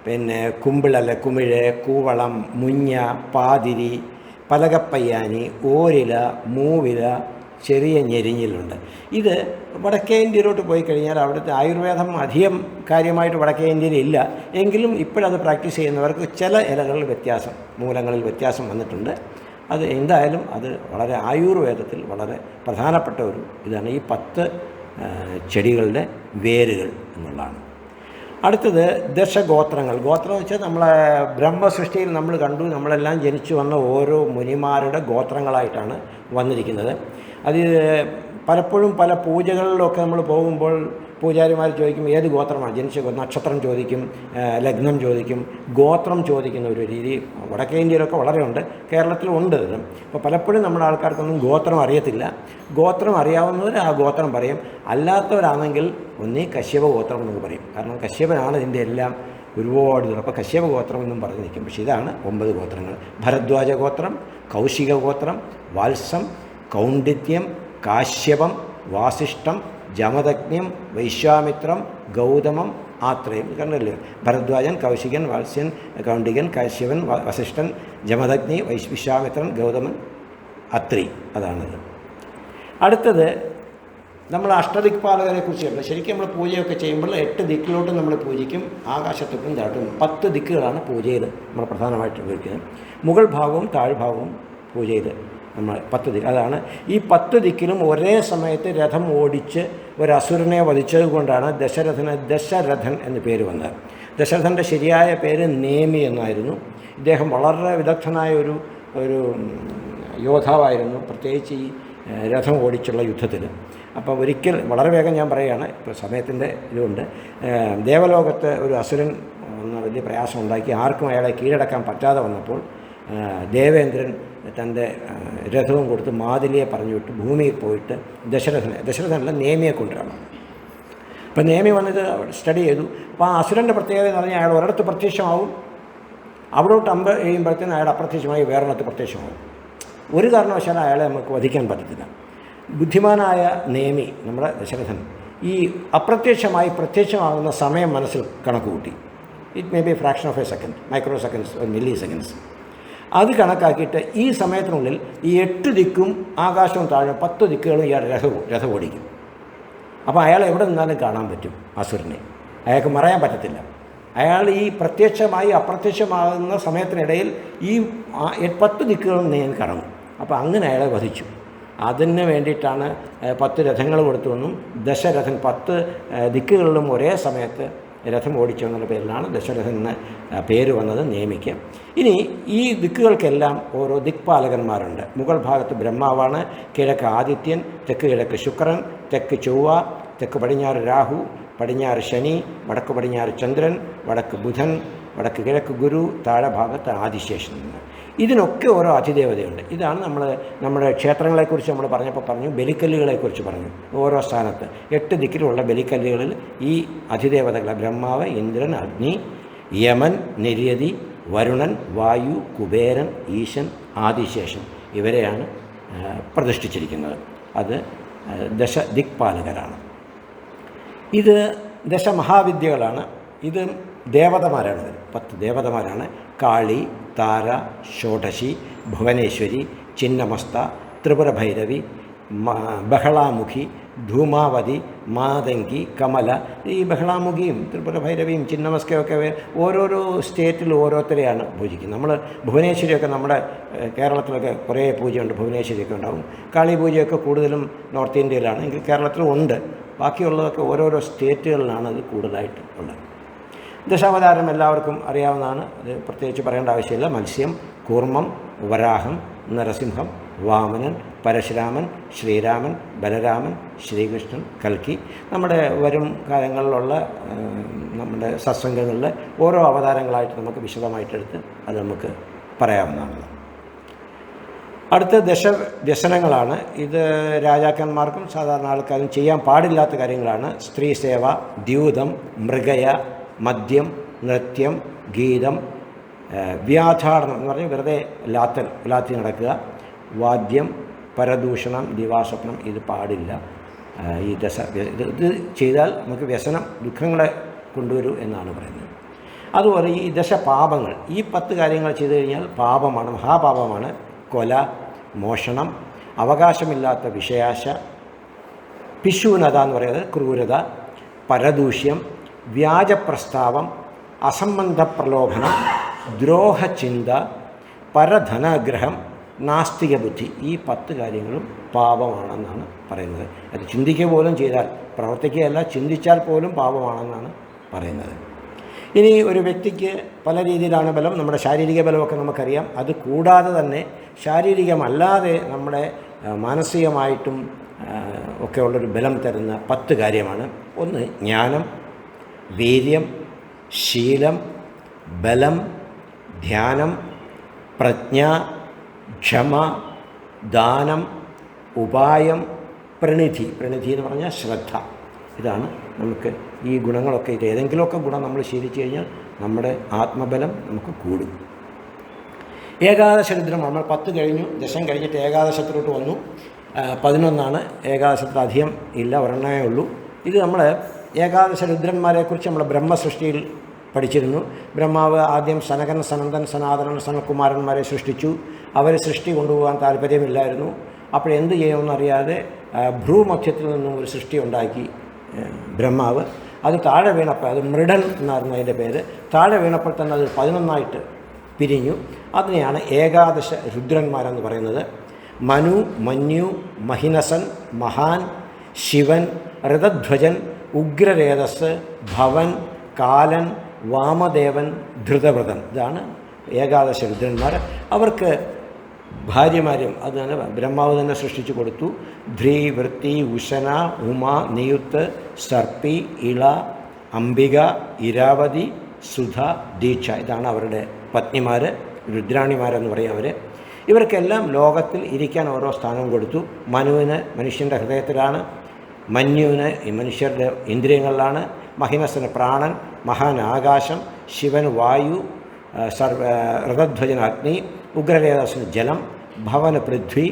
പിന്നെ കുമ്പിളല്ല, കുമിഴ്, കൂവളം, മുഞ്ഞ, പാതിരി, പലകപ്പയ്യാനി, ഓരില, മൂവില, ചെറിയ ഞെരിഞ്ഞിലുണ്ട്. ഇത് വടക്കേ ഇന്ത്യയിലോട്ട് പോയി കഴിഞ്ഞാൽ അവിടുത്തെ ആയുർവേദം അധികം കാര്യമായിട്ട് വടക്കേ ഇന്ത്യയിൽ ഇല്ല. എങ്കിലും ഇപ്പോഴത് പ്രാക്ടീസ് ചെയ്യുന്നവർക്ക് ചില ഇലകളിൽ മൂലങ്ങളിൽ വ്യത്യാസം വന്നിട്ടുണ്ട്. അത് എന്തായാലും അത് വളരെ ആയുർവേദത്തിൽ വളരെ പ്രധാനപ്പെട്ട ഒരു ഇതാണ് ഈ 10 ചെടികളുടെ വേരുകൾ എന്നുള്ളതാണ്. അടുത്തത് ദശഗോത്രങ്ങൾ. ഗോത്രം വെച്ചാൽ നമ്മളെ ബ്രഹ്മസൃഷ്ടിയിൽ നമ്മൾ കണ്ടു, നമ്മളെല്ലാം ജനിച്ചു വന്ന ഓരോ മുനിമാരുടെ ഗോത്രങ്ങളായിട്ടാണ് വന്നിരിക്കുന്നത്. അത് പലപ്പോഴും പല പൂജകളിലൊക്കെ നമ്മൾ പോകുമ്പോൾ പൂജാരിമാർ ചോദിക്കും ഏത് ഗോത്രമാണ് ജനിച്ച നക്ഷത്രം ചോദിക്കും, ലഗ്നം ചോദിക്കും, ഗോത്രം ചോദിക്കുന്ന ഒരു രീതി വടക്കേ ഇന്ത്യയിലൊക്കെ വളരെ ഉണ്ട്, കേരളത്തിലും ഉണ്ട്. അപ്പോൾ പലപ്പോഴും നമ്മുടെ ആൾക്കാർക്കൊന്നും ഗോത്രം അറിയത്തില്ല. ഗോത്രം അറിയാവുന്നവർ ആ ഗോത്രം പറയും. അല്ലാത്തവരാണെങ്കിൽ ഒന്നീ കശ്യപ ഗോത്രം എന്ന് പറയും. കാരണം കശ്യപനാണ് ഇതിൻ്റെ എല്ലാം ഒരുപാട് ദൂരം. അപ്പോൾ കശ്യപ ഗോത്രം എന്നും പറഞ്ഞു നിൽക്കും. പക്ഷേ ഇതാണ് 9 ഗോത്രങ്ങൾ. ഭരദ്വാജ ഗോത്രം, കൗശിക ഗോത്രം, വാത്സം, കൗണ്ഡിത്യം, കാശ്യപം, വാസിഷ്ഠം, ജമദഗ്ന്യം, വൈശ്വാമിത്രം, ഗൗതമം, ആത്രേയം. കണ്ടല്ലേ? ഭരദ്വാജൻ, കൗശികൻ, വാത്സ്യൻ, കൗണ്ഡികൻ, കാശ്യപൻ, വസിഷ്ഠൻ, ജമദഗ്നി, വിശ്വാമിത്രൻ, ഗൗതമൻ, അത്രി. അതാണത്. അടുത്തത് നമ്മൾ അഷ്ടദിക്പാലകരെ കുറിച്ചുണ്ട്. ശരിക്കും നമ്മൾ പൂജയൊക്കെ ചെയ്യുമ്പോൾ 8 ദിക്കിലോട്ട് നമ്മൾ പൂജിക്കും. ആകാശത്തൊട്ടും താട്ടും 10 ദിക്കുകളാണ് പൂജയിൽ നമ്മൾ പ്രധാനമായിട്ട് ഉപയോഗിക്കുന്നത്. മുകൾ ഭാഗവും താഴ്ഭാഗവും പൂജയിൽ നമ്മൾ 10 ദിക്ക്. അതാണ് ഈ 10 ദിക്കിലും ഒരേ സമയത്ത് രഥം ഓടിച്ച് ഒരു അസുരനെ വധിച്ചത് കൊണ്ടാണ് ദശരഥൻ എന്ന് പേര് വന്നത്. ദശരഥൻ്റെ ശരിയായ പേര് നേമി എന്നായിരുന്നു. ഇദ്ദേഹം വളരെ വിദഗ്ധനായ ഒരു യോദ്ധാവായിരുന്നു, പ്രത്യേകിച്ച് ഈ രഥം ഓടിച്ചുള്ള യുദ്ധത്തിൽ. അപ്പോൾ ഒരിക്കൽ വളരെ വേഗം ഞാൻ പറയുകയാണ്, ഇപ്പോൾ സമയത്തിൻ്റെ ഇതുകൊണ്ട്, ദേവലോകത്ത് ഒരു അസുരൻ വലിയ പ്രയാസം ഉണ്ടാക്കി ആർക്കും അയാളെ കീഴടക്കാൻ പറ്റാതെ വന്നപ്പോൾ ദേവേന്ദ്രൻ തൻ്റെ രഥവും കൊടുത്ത് മാതിലിയെ പറഞ്ഞു വിട്ട് ഭൂമിയിൽ പോയിട്ട് ദശരഥനല്ല നേമിയെ കൊണ്ടുവരണം. അപ്പോൾ നേമി വന്നിട്ട് സ്റ്റഡി ചെയ്തു. അപ്പോൾ ആ അസുരൻ്റെ പ്രത്യേകത എന്ന് പറഞ്ഞാൽ അയാൾ ഒരിടത്ത് പ്രത്യക്ഷമാവും, അവിടോട്ട് അമ്പ് കഴിയുമ്പോഴത്തേനും അയാൾ അപ്രത്യക്ഷമായി വേറൊരിടത്ത് പ്രത്യക്ഷമാവും. ഒരു കാരണവശാലും അയാളെ നമുക്ക് വധിക്കാൻ പറ്റത്തില്ല. ബുദ്ധിമാനായ നേമി നമ്മുടെ ദശരഥൻ ഈ അപ്രത്യക്ഷമായി പ്രത്യക്ഷമാകുന്ന സമയം മനസ്സിൽ കണക്ക് കൂട്ടി. It may be fraction of A second, micro seconds, milli seconds. അത് കണക്കാക്കിയിട്ട് ഈ സമയത്തിനുള്ളിൽ ഈ 8 ദിക്കും ആകാശവും താഴെ 10 ദിക്കുകളും ഇയാൾ രഥം ഓടിക്കും. അപ്പോൾ അയാൾ എവിടെ നിന്നാലും കാണാൻ പറ്റും അസുരനെ. അയാൾക്ക് മറയാൻ പറ്റത്തില്ല. അയാൾ ഈ പ്രത്യക്ഷമായി അപ്രത്യക്ഷമാകുന്ന സമയത്തിനിടയിൽ ഈ 10 ദിക്കുകളും നേൻ കടന്നു. അപ്പോൾ അങ്ങനെ അയാളെ വധിച്ചു. അതിന് വേണ്ടിയിട്ടാണ് 10 രഥങ്ങൾ കൊടുത്തുവെന്നും ദശരഥൻ 10 ദിക്കുകളിലും ഒരേ സമയത്ത് രഥം ഓടിച്ചു എന്നുള്ള പേരിലാണ് ദശരഥൻ എന്ന പേര് വന്നത് നേമിക്ക്. ഇനി ഈ ദിക്കുകൾക്കെല്ലാം ഓരോ ദിക്പാലകന്മാരുണ്ട്. മുകൾ ഭാഗത്ത് ബ്രഹ്മാവാണ്, കിഴക്ക് ആദിത്യൻ, തെക്ക് കിഴക്ക് ശുക്രൻ, തെക്ക് ചൊവ്വ, തെക്ക് പടിഞ്ഞാറ് രാഹു, പടിഞ്ഞാറ് ശനി, വടക്ക് പടിഞ്ഞാറ് ചന്ദ്രൻ, വടക്ക് ബുധൻ, വടക്ക് കിഴക്ക് ഗുരു, താഴെ ഭാഗത്ത് ആദിശേഷൻ. ഇതിനൊക്കെ ഓരോ അതിദേവതയുണ്ട്. ഇതാണ് നമ്മുടെ ക്ഷേത്രങ്ങളെക്കുറിച്ച് നമ്മൾ പറഞ്ഞു, ബലിക്കല്ലുകളെക്കുറിച്ച് പറഞ്ഞു. ഓരോ സ്ഥാനത്ത് 8 ദിക്കിലുള്ള ബലിക്കല്ലുകളിൽ ഈ അതിദേവതകളെ ബ്രഹ്മാവ്, ഇന്ദ്രൻ, അഗ്നി, യമൻ, നിര്യതി, വരുണൻ, വായു, കുബേരൻ, ഈശൻ, ആദിശേഷൻ ഇവരെയാണ് പ്രതിഷ്ഠിച്ചിരിക്കുന്നത്. അത് ദിക്പാലകരാണ്. ഇത് ദശമഹാവിദ്യകളാണ്. ഇത് ദേവതമാരാണ്. 10 ദേവതമാരാണ്. കാളി, താര, ഷോഡശി, ഭുവനേശ്വരി, ചിന്നമസ്ത, ത്രിപുരഭൈരവി, ബഹളാമുഖി, ധൂമാവതി, മാതങ്കി, കമല. ഈ ബഹളാമുഖിയും ത്രിപുരഭൈരവിയും ചിന്നമസ്കയൊക്കെ ഓരോരോ സ്റ്റേറ്റിൽ ഓരോരുത്തരെയാണ് പൂജിക്കുന്നത്. നമ്മൾ ഭുവനേശ്വരിയൊക്കെ നമ്മുടെ കേരളത്തിലൊക്കെ കുറേ പൂജയുണ്ട്, ഭുവനേശ്വരിയൊക്കെ ഉണ്ടാകും. കാളി പൂജയൊക്കെ കൂടുതലും നോർത്ത് ഇന്ത്യയിലാണ്, എങ്കിൽ കേരളത്തിലും ഉണ്ട്. ബാക്കിയുള്ളതൊക്കെ ഓരോരോ സ്റ്റേറ്റുകളിലാണ് അത് കൂടുതലായിട്ട് ഉള്ളത്. ദശാവതാരം എല്ലാവർക്കും അറിയാവുന്നതാണ്, അത് പ്രത്യേകിച്ച് പറയേണ്ട ആവശ്യമില്ല. മത്സ്യം, കൂർമ്മം, വരാഹം, നരസിംഹം, വാമനൻ, പരശുരാമൻ, ശ്രീരാമൻ, ബലരാമൻ, ശ്രീകൃഷ്ണൻ, കൽക്കി. നമ്മുടെ വരും കാലങ്ങളിലുള്ള നമ്മുടെ സത്സംഗങ്ങളിലെ ഓരോ അവതാരങ്ങളായിട്ട് നമുക്ക് വിശദമായിട്ടെടുത്ത് അത് നമുക്ക് പറയാവുന്നതാണ്. അടുത്ത വ്യസനങ്ങളാണ്. ഇത് രാജാക്കന്മാർക്കും സാധാരണ ആൾക്കാരും ചെയ്യാൻ പാടില്ലാത്ത കാര്യങ്ങളാണ്. സ്ത്രീ സേവ, ദ്യൂതം, മൃഗയ, മദ്യം, നൃത്യം, ഗീതം, വ്യാധാടനം എന്ന് പറഞ്ഞാൽ വെറുതെ ലാത്തി നടക്കുക, വാദ്യം, പരദൂഷണം, ദിവാസ്വപ്നം, ഇത് പാടില്ല. ഇത് ചെയ്താൽ നമുക്ക് വ്യസനം, ദുഃഖങ്ങളെ കൊണ്ടുവരൂ എന്നാണ് പറയുന്നത്. അതുപോലെ ഈ ദശപാപങ്ങൾ, ഈ 10 കാര്യങ്ങൾ ചെയ്തു കഴിഞ്ഞാൽ പാപമാണ്, മഹാപാപമാണ്. കൊല, മോഷണം, അവകാശമില്ലാത്ത വിഷയാശ, പിശൂനത എന്ന് പറയുന്നത് ക്രൂരത, പരദൂഷ്യം, വ്യാജപ്രസ്താവം, അസംബന്ധ പ്രലോഭനം, ദ്രോഹചിന്ത, പരധനാഗ്രഹം, നാസ്തിക ബുദ്ധി. ഈ 10 കാര്യങ്ങളും പാപമാണെന്നാണ് പറയുന്നത്. അത് ചിന്തിക്കുക പോലും ചെയ്താൽ, പ്രവർത്തിക്കുകയല്ല, ചിന്തിച്ചാൽ പോലും പാപമാണെന്നാണ് പറയുന്നത്. ഇനി ഒരു വ്യക്തിക്ക് പല രീതിയിലാണ് ബലം. നമ്മുടെ ശാരീരിക ബലമൊക്കെ നമുക്കറിയാം. അത് കൂടാതെ തന്നെ ശാരീരികമല്ലാതെ നമ്മുടെ മാനസികമായിട്ടും ഒക്കെ ഉള്ളൊരു ബലം തരുന്ന 10 കാര്യമാണ്. ഒന്ന് ജ്ഞാനം, വീര്യം, ശീലം, ബലം, ധ്യാനം, പ്രജ്ഞ, ക്ഷമ, ദാനം, ഉപായം, പ്രണിധി. പ്രണിധി എന്ന് പറഞ്ഞാൽ ശ്രദ്ധ. ഇതാണ് നമുക്ക് ഈ ഗുണങ്ങളൊക്കെ. ഇത് ഏതെങ്കിലുമൊക്കെ ഗുണം നമ്മൾ ശീലിച്ചു കഴിഞ്ഞാൽ നമ്മുടെ ആത്മബലം നമുക്ക് കൂടും. ഏകാദശരുദ്രം നമ്മൾ 10 കഴിഞ്ഞു, ദശം കഴിഞ്ഞിട്ട് ഏകാദശത്തിലോട്ട് വന്നു. 11 ഏകാദശത്തിൽ അധികം ഇല്ല, ഒരെണ്ണമേ ഉള്ളൂ. ഇത് നമ്മൾ ഏകാദശരുദ്രന്മാരെക്കുറിച്ച് നമ്മൾ ബ്രഹ്മസൃഷ്ടിയിൽ പഠിച്ചിരുന്നു. ബ്രഹ്മാവ് ആദ്യം സനകൻ, സനന്ദൻ, സനാതനൻ, സനകുമാരന്മാരെ സൃഷ്ടിച്ചു. അവർ സൃഷ്ടി കൊണ്ടുപോകാൻ താല്പര്യമില്ലായിരുന്നു. അപ്പോൾ എന്ത് ചെയ്യുമെന്നറിയാതെ ഭ്രൂമധ്യത്തിൽ നിന്നും ഒരു സൃഷ്ടി ഉണ്ടാക്കി ബ്രഹ്മാവ്. അത് താഴെ വീണപ്പോൾ, അത് മൃഡൻ എന്നായിരുന്നു അതിൻ്റെ പേര്, താഴെ വീണപ്പോൾ തന്നെ അത് 11 പിരിഞ്ഞു. അതിനെയാണ് ഏകാദശ രുദ്രന്മാരെന്ന് പറയുന്നത്. മനു, മന്യു, മഹിനസൻ, മഹാൻ, ശിവൻ, ഋതധ്വജൻ, ഉഗ്രരേതസ്, ഭവൻ, കാലൻ, വാമദേവൻ, ധൃതവ്രതൻ. ഇതാണ് ഏകാദശ രുദ്രന്മാർ. അവർക്ക് ഭാര്യമാരും അത് തന്നെ ബ്രഹ്മാവ് തന്നെ സൃഷ്ടിച്ചു കൊടുത്തു. ധ്രീ, വൃത്തി, ഉശന, ഉമ, നിയുത്ത്, സർപ്പി, ഇള, അംബിക, ഇരാവതി, സുധ, ദീക്ഷ. ഇതാണ് അവരുടെ പത്നിമാർ, രുദ്രാണിമാരെന്ന് പറയും അവർ. ഇവർക്കെല്ലാം ലോകത്തിൽ ഇരിക്കാൻ ഓരോ സ്ഥാനം കൊടുത്തു. മനുവിന് മനുഷ്യൻ്റെ ഹൃദയത്തിലാണ്, മന്യുവിന് മനുഷ്യരുടെ ഇന്ദ്രിയങ്ങളിലാണ്, മഹിനസന് പ്രാണൻ, മഹാൻ ആകാശം, ശിവൻ വായു, ഋതധ്വജന് അഗ്നി, ഉഗ്രരേതസിന് ജലം, ഭവന് പൃഥ്വി,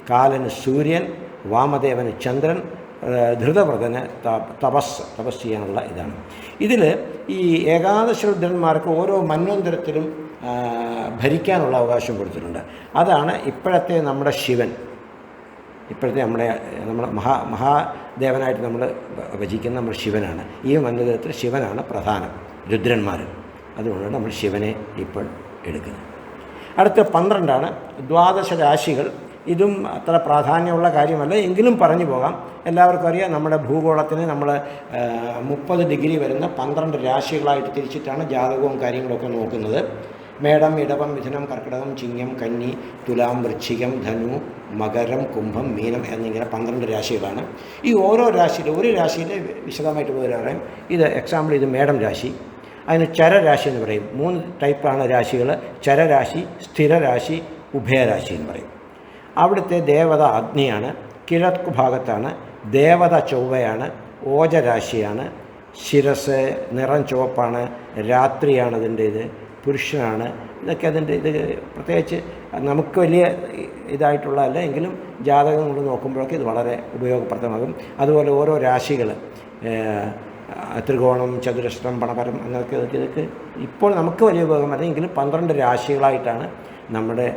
കാലന് സൂര്യൻ, വാമദേവന് ചന്ദ്രൻ, ധൃതവ്രതന് തപസ് ചെയ്യാനുള്ള ഇതാണ്. ഇതിൽ ഈ ഏകാദശരുദ്രന്മാർക്ക് ഓരോ മന്വന്തരത്തിലും ഭരിക്കാനുള്ള അവകാശം കൊടുത്തിട്ടുണ്ട്. അതാണ് ഇപ്പോഴത്തെ നമ്മുടെ ശിവൻ. ഇപ്പോഴത്തെ നമ്മുടെ മഹാദേവനായിട്ട് നമ്മൾ ഭജിക്കുന്ന നമ്മുടെ ശിവനാണ്. ഈ മന്വന്തരത്തിൽ ശിവനാണ് പ്രധാനം, രുദ്രന്മാർ. അതുകൊണ്ടാണ് നമ്മൾ ശിവനെ ഇപ്പോൾ എടുക്കുന്നത്. അടുത്ത 12 ദ്വാദശ രാശികൾ. ഇതും അത്ര പ്രാധാന്യമുള്ള കാര്യമല്ല, എങ്കിലും പറഞ്ഞു പോകാം. എല്ലാവർക്കും അറിയാം, നമ്മുടെ ഭൂഗോളത്തിന് നമ്മൾ 30 ഡിഗ്രി വരുന്ന 12 രാശികളായിട്ട് തിരിച്ചിട്ടാണ് ജാതകവും കാര്യങ്ങളൊക്കെ നോക്കുന്നത്. മേടം, ഇടവം, മിഥുനം, കർക്കിടകം, ചിങ്ങം, കന്നി, തുലാം, വൃശ്ചികം, ധനു, മകരം, കുംഭം, മീനം എന്നിങ്ങനെ 12 രാശികളാണ്. ഈ ഓരോ രാശിയിലും ഒരു രാശിയിൽ വിശദമായിട്ട് പറയാം. ഇത് എക്സാമ്പിൾ, ഇത് മേടം രാശി. അതിന് ചരരാശി എന്ന് പറയും. 3 ടൈപ്പാണ് രാശികൾ: ചരരാശി, സ്ഥിരരാശി, ഉഭയരാശി എന്ന് പറയും. അവിടുത്തെ ദേവത അഗ്നിയാണ്, കിഴക്ക് ഭാഗത്താണ്. ദേവത ചൊവ്വയാണ്, ഓജരാശിയാണ്. ശിരസ് നിറം ചുവപ്പാണ്, രാത്രിയാണ് അതിൻ്റെ ഇത്, പുരുഷനാണ്. ഇതൊക്കെ അതിൻ്റെ ഇത് പ്രത്യേകിച്ച് നമുക്ക് വലിയ ഇതായിട്ടുള്ളതല്ല, എങ്കിലും ജാതകം കൊണ്ട് നോക്കുമ്പോഴൊക്കെ ഇത് വളരെ ഉപയോഗപ്രദമാകും. അതുപോലെ ഓരോ രാശികൾ, ത്രികോണം, ചതുരശ്രം, പണപരം, അങ്ങനെയൊക്കെ ഇതൊക്കെ ഇപ്പോൾ നമുക്ക് വലിയ ഉപയോഗമല്ല, എങ്കിലും 12 രാശികളായിട്ടാണ് നമ്മുടെ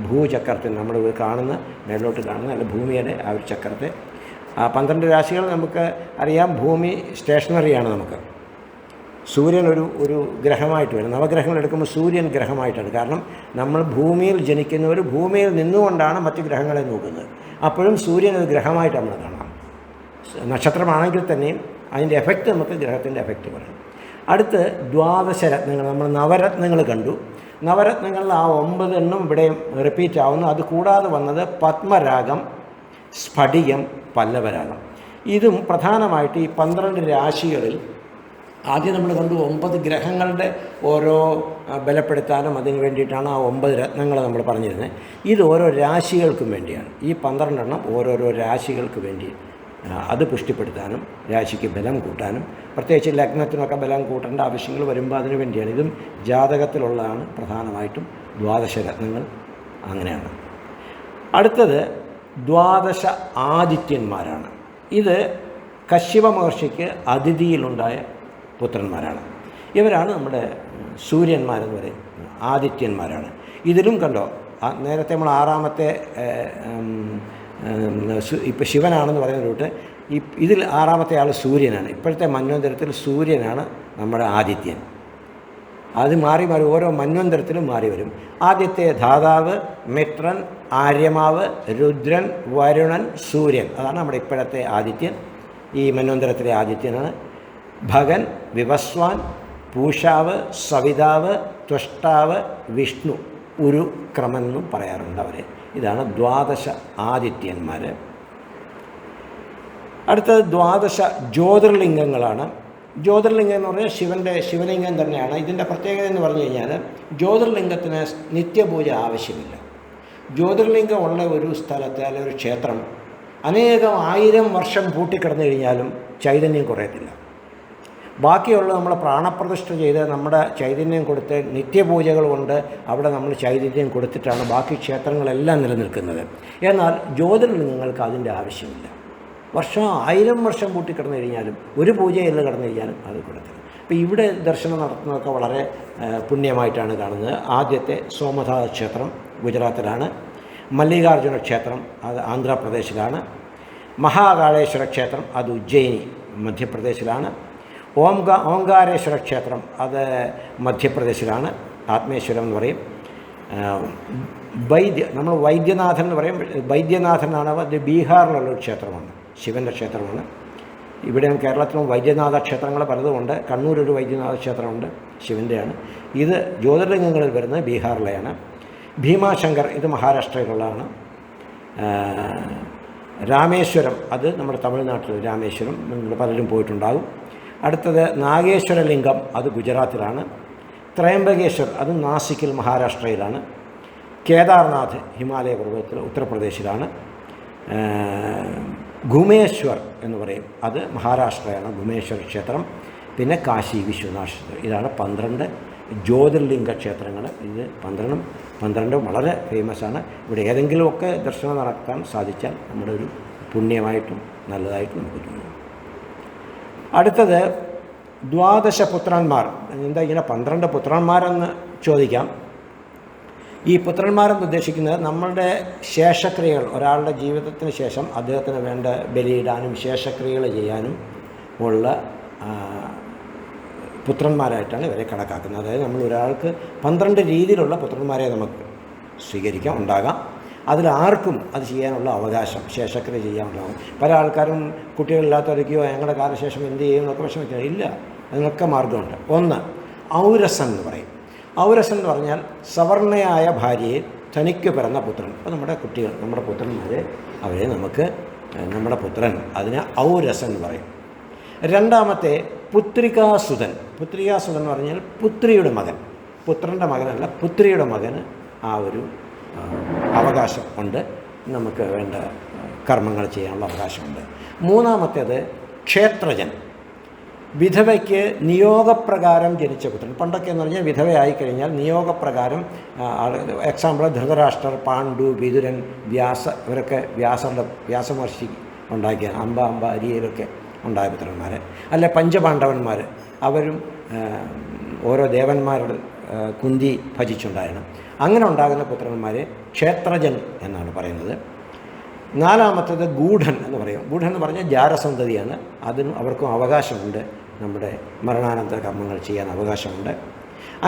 ഭൂചക്രത്തിൽ നമ്മൾ കാണുന്ന മേലോട്ട് കാണുന്ന അല്ല ഭൂമിയുടെ ആ ഒരു ചക്രത്തെ 12 രാശികൾ നമുക്ക് അറിയാം. ഭൂമി സ്റ്റേഷനറിയാണ്. നമുക്ക് സൂര്യൻ ഒരു ഗ്രഹമായിട്ട് വരും. നവഗ്രഹങ്ങൾ എടുക്കുമ്പോൾ സൂര്യൻ ഗ്രഹമായിട്ടാണ്. കാരണം നമ്മൾ ഭൂമിയിൽ ജനിക്കുന്നവർ ഭൂമിയിൽ നിന്നുകൊണ്ടാണ് മറ്റ് ഗ്രഹങ്ങളെ നോക്കുന്നത്. അപ്പോഴും സൂര്യൻ ഒരു ഗ്രഹമായിട്ട് നമ്മൾ കാണാം. നക്ഷത്രമാണെങ്കിൽ തന്നെയും അതിൻ്റെ എഫക്റ്റ് നമുക്ക് ഗ്രഹത്തിൻ്റെ എഫക്റ്റ് പറയും. അടുത്ത് 12 രത്നങ്ങൾ, നമ്മൾ നവരത്നങ്ങൾ കണ്ടു. നവരത്നങ്ങളിൽ ആ 9 എണ്ണം ഇവിടെയും റിപ്പീറ്റ് ആവുന്നു. അത് കൂടാതെ വന്നത് പത്മരാഗം, സ്ഫടികം, പല്ലവരാഗം. ഇതും പ്രധാനമായിട്ട് ഈ 12 രാശികളിൽ ആദ്യം നമ്മൾ കണ്ടു 9 ഗ്രഹങ്ങളുടെ ഓരോ ബലപ്പെടുത്താനും അതിന് വേണ്ടിയിട്ടാണ് ആ 9 രത്നങ്ങൾ നമ്മൾ പറഞ്ഞിരുന്നത്. ഇത് ഓരോ രാശികൾക്കും വേണ്ടിയാണ്. ഈ 12 എണ്ണം ഓരോരോ രാശികൾക്ക് വേണ്ടി അത് പുഷ്ടിപ്പെടുത്താനും രാശിക്ക് ബലം കൂട്ടാനും, പ്രത്യേകിച്ച് ലഗ്നത്തിനൊക്കെ ബലം കൂട്ടേണ്ട ആവശ്യങ്ങൾ വരുമ്പോൾ അതിനു വേണ്ടിയാണ്. ഇതും ജാതകത്തിലുള്ളതാണ് പ്രധാനമായിട്ടും 12 രത്നങ്ങൾ. അങ്ങനെയാണ്. അടുത്തത് 12 ആദിത്യന്മാരാണ്. ഇത് കശ്യപ മഹർഷിക്ക് അതിഥിയിലുണ്ടായ പുത്രന്മാരാണ്. ഇവരാണ് നമ്മുടെ സൂര്യന്മാരെന്ന് പറയും, ആദിത്യന്മാരാണ്. ഇതിലും കണ്ടോ, നേരത്തെ നമ്മൾ 6ാമത്തെ ഇപ്പോൾ ശിവനാണെന്ന് പറയുന്ന റൂട്ട്, ഇതിൽ 6ാമത്തെ ആൾ സൂര്യനാണ്. ഇപ്പോഴത്തെ മന്വന്തരത്തിൽ സൂര്യനാണ് നമ്മുടെ ആദിത്യൻ. അത് മാറി മാറി ഓരോ മന്വന്തരത്തിലും മാറി വരും. ആദ്യത്തെ ധാതാവ്, മിത്രൻ, ആര്യമാവ്, രുദ്രൻ, വരുണൻ, സൂര്യൻ. അതാണ് നമ്മുടെ ഇപ്പോഴത്തെ ആദിത്യൻ. ഈ മന്വന്തരത്തിലെ ആദിത്യനാണ്. ഭഗൻ, വിവസ്വാൻ, പൂഷാവ്, സവിതാവ്, ത്വഷ്ടാവ്, വിഷ്ണു, ഒരു ക്രമെന്നും പറയാറുണ്ട് അവരെ. ഇതാണ് 12 ആദിത്യന്മാർ. അടുത്തത് 12 ജ്യോതിർലിംഗങ്ങളാണ്. ജ്യോതിർലിംഗം എന്ന് പറഞ്ഞാൽ ശിവലിംഗം തന്നെയാണ്. ഇതിൻ്റെ പ്രത്യേകത എന്ന് പറഞ്ഞു കഴിഞ്ഞാൽ ജ്യോതിർലിംഗത്തിന് നിത്യപൂജ ആവശ്യമില്ല. ജ്യോതിർലിംഗം ഉള്ള ഒരു സ്ഥലത്ത് അല്ലെങ്കിൽ ഒരു ക്ഷേത്രം അനേകം 1000 വർഷം പൂട്ടിക്കിടന്നു കഴിഞ്ഞാലും ചൈതന്യം കുറയത്തില്ല. ബാക്കിയുള്ള നമ്മൾ പ്രാണപ്രതിഷ്ഠ ചെയ്ത് നമ്മുടെ ചൈതന്യം കൊടുത്ത് നിത്യപൂജകൾ കൊണ്ട് അവിടെ നമ്മൾ ചൈതന്യം കൊടുത്തിട്ടാണ് ബാക്കി ക്ഷേത്രങ്ങളെല്ലാം നിലനിൽക്കുന്നത്. എന്നാൽ ജ്യോതിർലിംഗങ്ങൾക്ക് അതിൻ്റെ ആവശ്യമില്ല. 1000 വർഷം പൂട്ടിക്കിടന്നു കഴിഞ്ഞാലും ഒരു പൂജയിൽ കിടന്നു കഴിഞ്ഞാലും അത് കൊടുത്തില്ല. അപ്പോൾ ഇവിടെ ദർശനം നടത്തുന്നതൊക്കെ വളരെ പുണ്യമായിട്ടാണ് കാണുന്നത്. ആദ്യത്തെ സോമനാഥ ക്ഷേത്രം ഗുജറാത്തിലാണ്. മല്ലികാർജുന ക്ഷേത്രം അത് ആന്ധ്രാപ്രദേശിലാണ്. മഹാകാളേശ്വര ക്ഷേത്രം അത് ഉജ്ജയിനി മധ്യപ്രദേശിലാണ്. ഓംകാരേശ്വര ക്ഷേത്രം അത് മധ്യപ്രദേശിലാണ്, ആത്മേശ്വരം എന്ന് പറയും. നമ്മൾ വൈദ്യനാഥൻ എന്ന് പറയും. വൈദ്യനാഥനാണ് അത് ബീഹാറിലുള്ളൊരു ക്ഷേത്രമാണ്, ശിവൻ്റെ ക്ഷേത്രമാണ്. ഇവിടെ കേരളത്തിലും വൈദ്യനാഥ ക്ഷേത്രങ്ങൾ പലതുമുണ്ട്. കണ്ണൂരൊരു വൈദ്യനാഥ ക്ഷേത്രമുണ്ട്, ശിവൻ്റെയാണ്. ഇത് ജ്യോതിർലിംഗങ്ങളിൽ വരുന്നത് ബീഹാറിലെയാണ്. ഭീമാശങ്കർ ഇത് മഹാരാഷ്ട്രയിലുള്ളതാണ്. രാമേശ്വരം അത് നമ്മുടെ തമിഴ്നാട്ടിൽ രാമേശ്വരം, നിങ്ങൾ പലരും പോയിട്ടുണ്ടാകും. അടുത്തത് നാഗേശ്വരലിംഗം അത് ഗുജറാത്തിലാണ്. ത്രയംബകേശ്വർ അത് നാസിക്കിൽ മഹാരാഷ്ട്രയിലാണ്. കേദാർനാഥ് ഹിമാലയ പർവ്വതത്തിൽ ഉത്തർപ്രദേശിലാണ്. ഗുമേശ്വർ എന്ന് പറയും, അത് മഹാരാഷ്ട്രയാണ്, ഗുമേശ്വർ ക്ഷേത്രം. പിന്നെ കാശി വിശ്വനാഥ് ക്ഷേത്രം. ഇതാണ് 12 ജ്യോതിർലിംഗ ക്ഷേത്രങ്ങൾ. ഇത് 12 വളരെ ഫേമസാണ്. ഇവിടെ ഏതെങ്കിലുമൊക്കെ ദർശനം നടത്താൻ സാധിച്ചാൽ നമ്മുടെ ഒരു പുണ്യമായിട്ടും നല്ലതായിട്ടും നമുക്ക് തോന്നും. അടുത്തത് 12 പുത്രന്മാർ. എന്താ ഇങ്ങനെ 12 പുത്രന്മാരെന്ന് ചോദിക്കാം. ഈ പുത്രന്മാരെന്ന് ഉദ്ദേശിക്കുന്നത് നമ്മളുടെ ശേഷക്രിയകൾ, ഒരാളുടെ ജീവിതത്തിന് ശേഷം അദ്ദേഹത്തിന് വേണ്ട ബലിയിടാനും ശേഷക്രിയകൾ ചെയ്യാനും ഉള്ള പുത്രന്മാരായിട്ടാണ് ഇവരെ കണക്കാക്കുന്നത്. അതായത് നമ്മൾ ഒരാൾക്ക് 12 രീതിയിലുള്ള പുത്രന്മാരെ നമുക്ക് സ്വീകരിക്കാം, ഉണ്ടാകാം. അതിലാർക്കും അത് ചെയ്യാനുള്ള അവകാശം, ശേഷക്രിയ ചെയ്യാനുള്ള പല ആൾക്കാരും കുട്ടികളില്ലാത്തവരൊക്കെയോ ഞങ്ങളുടെ കാലശേഷം എന്ത് ചെയ്യും എന്നൊക്കെ വിഷമിക്കുക ഇല്ല. അതിനൊക്കെ മാർഗമുണ്ട്. ഒന്ന് ഔരസൻ എന്ന് പറയും. ഔരസൻ എന്ന് പറഞ്ഞാൽ സവർണയായ ഭാര്യയെ തനിക്ക് പിറന്ന പുത്രൻ. അപ്പോൾ നമ്മുടെ കുട്ടികൾ, നമ്മുടെ പുത്രന്മാരെ, അവരെ നമുക്ക് നമ്മുടെ പുത്രൻ, അതിന് ഔരസൻ എന്ന് പറയും. രണ്ടാമത്തെ പുത്രികാസുതൻ. പുത്രികാസുതൻ എന്ന് പറഞ്ഞാൽ പുത്രിയുടെ മകൻ, പുത്രൻ്റെ മകനല്ല, പുത്രിയുടെ മകന് ആ ഒരു അവകാശം ഉണ്ട്. നമുക്ക് വേണ്ട കർമ്മങ്ങൾ ചെയ്യാനുള്ള അവകാശമുണ്ട്. മൂന്നാമത്തേത് ക്ഷേത്രജൻ. വിധവയ്ക്ക് നിയോഗപ്രകാരം ജനിച്ച പുത്രൻ. പണ്ടൊക്കെ എന്ന് പറഞ്ഞാൽ വിധവയായിക്കഴിഞ്ഞാൽ നിയോഗപ്രകാരം, എക്സാമ്പിൾ ധൃതരാഷ്ട്രർ, പാണ്ഡു, വിതുരൻ, വ്യാസ, ഇവരൊക്കെ വ്യാസമഹർഷി ഉണ്ടാക്കിയാണ്. അമ്പ അരിയയിലൊക്കെ ഉണ്ടായ പുത്രന്മാർ. അല്ലെ പഞ്ചപാണ്ഡവന്മാർ, അവരും ഓരോ ദേവന്മാരുടെ കുന്തി ഭജിച്ചുണ്ടായിരുന്നു. അങ്ങനെ ഉണ്ടാകുന്ന പുത്രന്മാരെ ക്ഷേത്രജൻ എന്നാണ് പറയുന്നത്. നാലാമത്തേത് ഗൂഢൻ എന്ന് പറയും. ഗൂഢൻ എന്ന് പറഞ്ഞാൽ ജാരസന്തതിയാണ്. അതിനും അവർക്കും അവകാശമുണ്ട്, നമ്മുടെ മരണാനന്തര കർമ്മങ്ങൾ ചെയ്യാൻ അവകാശമുണ്ട്.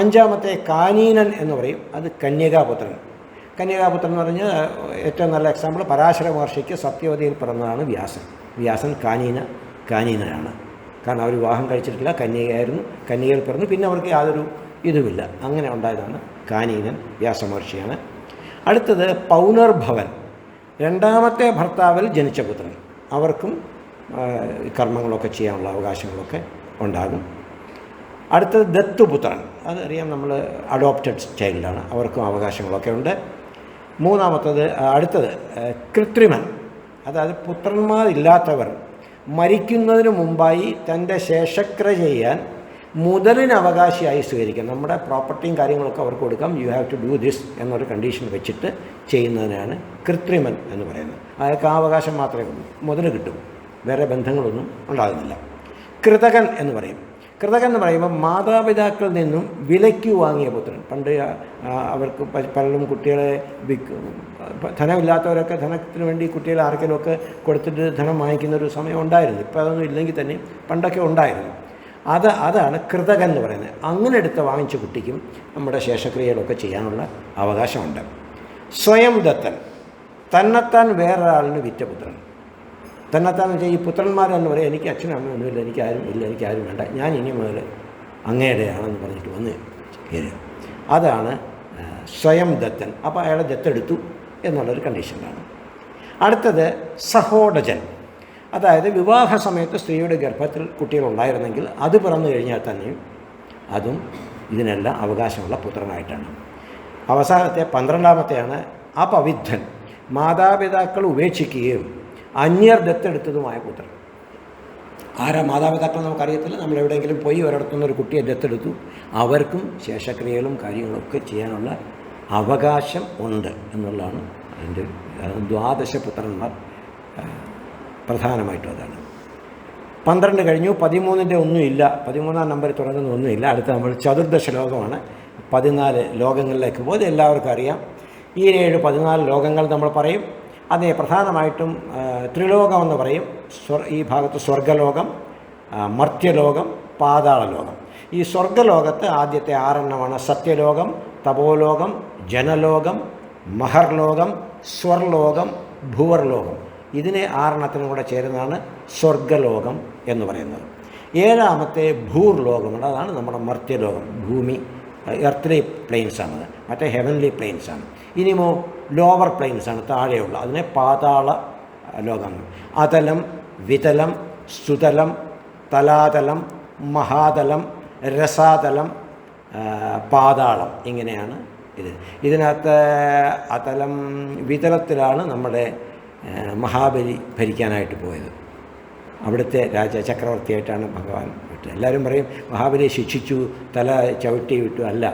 അഞ്ചാമത്തെ കാനീനൻ എന്ന് പറയും. അത് കന്യകാപുത്രൻ. കന്യകാപുത്രൻ എന്ന് പറഞ്ഞാൽ ഏറ്റവും നല്ല എക്സാമ്പിൾ പരാശര മഹർഷിക്ക് സത്യവതിയിൽ പിറന്നതാണ് വ്യാസൻ. വ്യാസൻ കാനീനനാണ്. കാരണം അവർ വിവാഹം കഴിച്ചിട്ടില്ല, കന്യകയായിരുന്നു, കന്യകയിൽ പിറന്നു, പിന്നെ അവർക്ക് യാതൊരു ഇതുമില്ല. അങ്ങനെ ഉണ്ടായതാണ് കാനീനൻ, വ്യാസമഹർഷിയാണ്. അടുത്തത് പൗനർഭവൻ, രണ്ടാമത്തെ ഭർത്താവിൽ ജനിച്ച പുത്രൻ. അവർക്കും കർമ്മങ്ങളൊക്കെ ചെയ്യാനുള്ള അവകാശങ്ങളൊക്കെ ഉണ്ടാകും. അടുത്തത് ദത്തുപുത്രൻ, അതറിയാം, നമ്മൾ അഡോപ്റ്റഡ് ചൈൽഡാണ്, അവർക്കും അവകാശങ്ങളൊക്കെ ഉണ്ട്. അടുത്തത് കൃത്രിമൻ, അതായത് പുത്രന്മാരില്ലാത്തവർ മരിക്കുന്നതിന് മുമ്പായി തൻ്റെ ശേഷക്രിയ ചെയ്യാൻ മുതലിന് അവകാശിയായി സ്വീകരിക്കാം. നമ്മുടെ പ്രോപ്പർട്ടിയും കാര്യങ്ങളൊക്കെ അവർക്ക് കൊടുക്കാം. You have to do this എന്നൊരു കണ്ടീഷൻ വെച്ചിട്ട് ചെയ്യുന്നതിനാണ് കൃത്രിമൻ എന്ന് പറയുന്നത്. അയാൾക്ക് ആ അവകാശം മാത്രമേ ഉള്ളൂ, മുതൽ കിട്ടും, വേറെ ബന്ധങ്ങളൊന്നും ഉണ്ടാകുന്നില്ല. കൃതകൻ എന്ന് പറയും. കൃതകൻ എന്ന് പറയുമ്പോൾ മാതാപിതാക്കളിൽ നിന്നും വിലയ്ക്ക് വാങ്ങിയ പുത്രൻ. പണ്ട് അവർക്ക് പലരും കുട്ടികളെ ധനമില്ലാത്തവരൊക്കെ ധനത്തിന് വേണ്ടി കുട്ടികളെ ആർക്കെങ്കിലുമൊക്കെ കൊടുത്തിട്ട് ധനം വാങ്ങിക്കുന്നൊരു സമയം ഉണ്ടായിരുന്നു. ഇപ്പോൾ അതൊന്നും ഇല്ലെങ്കിൽ തന്നെ പണ്ടൊക്കെ ഉണ്ടായിരുന്നു. അതാണ് കൃതകൻ എന്ന് പറയുന്നത്. അങ്ങനെ എടുത്ത് വാങ്ങിച്ച കുട്ടിക്കും നമ്മുടെ ശേഷക്രിയകളൊക്കെ ചെയ്യാനുള്ള അവകാശമുണ്ട്. സ്വയം ദത്തൻ, തന്നെത്താൻ വേറൊരാളിന് വിറ്റ പുത്രൻ. തന്നെത്താൻ വെച്ചാൽ ഈ പുത്രന്മാരെന്ന് പറയും, എനിക്ക് അച്ഛനും അമ്മയൊന്നുമില്ല, എനിക്കാരും വേണ്ട, ഞാൻ ഇനി മുതൽ അങ്ങയുടെയാണെന്ന് പറഞ്ഞിട്ട് വന്ന് കയറുക. അതാണ് സ്വയം ദത്തൻ. അപ്പോൾ അയാളെ ദത്തെടുത്തു എന്നുള്ളൊരു കണ്ടീഷനിലാണ്. അടുത്തത് സഹോടജൻ, അതായത് വിവാഹ സമയത്ത് സ്ത്രീയുടെ ഗർഭത്തിൽ കുട്ടികളുണ്ടായിരുന്നെങ്കിൽ അത് പിറന്നു കഴിഞ്ഞാൽ തന്നെയും അതും ഇതിനെല്ലാം അവകാശമുള്ള പുത്രനായിട്ടാണ്. അവസാനത്തെ 12ാമത്തെയാണ് അപവിദ്ധൻ, മാതാപിതാക്കൾ ഉപേക്ഷിക്കുകയും അന്യർ ദത്തെടുത്തതുമായ പുത്രൻ. ആരാ മാതാപിതാക്കൾ നമുക്കറിയത്തില്ല, നമ്മളെവിടെയെങ്കിലും പോയി ഒരിടത്തുനിന്നൊരു കുട്ടിയെ ദത്തെടുത്തു, അവർക്കും ശേഷക്രിയകളും കാര്യങ്ങളൊക്കെ ചെയ്യാനുള്ള അവകാശം ഉണ്ട് എന്നുള്ളതാണ് അതിൻ്റെ 12 പുത്രന്മാർ. പ്രധാനമായിട്ടും അതാണ്. 12 കഴിഞ്ഞു, 13ൻ്റെ ഒന്നുമില്ല, 13ാം നമ്പറിൽ തുടങ്ങുന്ന ഒന്നുമില്ല. അടുത്ത നമ്മൾ ചതുർദശ ലോകമാണ്. 14 ലോകങ്ങളിലേക്ക് പോകുന്നത് എല്ലാവർക്കും അറിയാം. ഈ 14 ലോകങ്ങൾ നമ്മൾ പറയും. അതേ പ്രധാനമായിട്ടും ത്രിലോകമെന്ന് പറയും. ഈ ഭാഗത്ത് സ്വർഗലോകം, മർത്യലോകം, പാതാളലോകം. ഈ സ്വർഗലോകത്ത് ആദ്യത്തെ 6 സത്യലോകം, തപോലോകം, ജനലോകം, മഹർലോകം, സ്വർലോകം, ഭുവർലോകം. ഇതിനെ 6 കൂടെ ചേരുന്നതാണ് സ്വർഗലോകം എന്ന് പറയുന്നത്. 7ാമത്തെ ഭൂർലോകമുണ്ട്, അതാണ് നമ്മുടെ മർത്യലോകം. ഭൂമി എർത്ത്ലി പ്ലെയിൻസാണത്, മറ്റേ ഹെവൻലി പ്ലെയിൻസാണ്. ഇനിമോ ലോവർ പ്ലെയിൻസാണ്, താഴെയുള്ള, അതിനെ പാതാള ലോകം. അതലം, വിതലം, സുതലം, തലാതലം, മഹാതലം, രസാതലം, പാതാളം, ഇങ്ങനെയാണ് ഇത്. ഇതിനകത്ത് അതലം, വിതലത്തിലാണ് നമ്മുടെ മഹാബലി ഭരിക്കാനായിട്ട് പോയത്. അവിടുത്തെ ചക്രവർത്തിയായിട്ടാണ് ഭഗവാൻ വിട്ടത്. എല്ലാവരും പറയും മഹാബലിയെ ശിക്ഷിച്ചു, തല ചവിട്ടി വിട്ടു. അല്ല,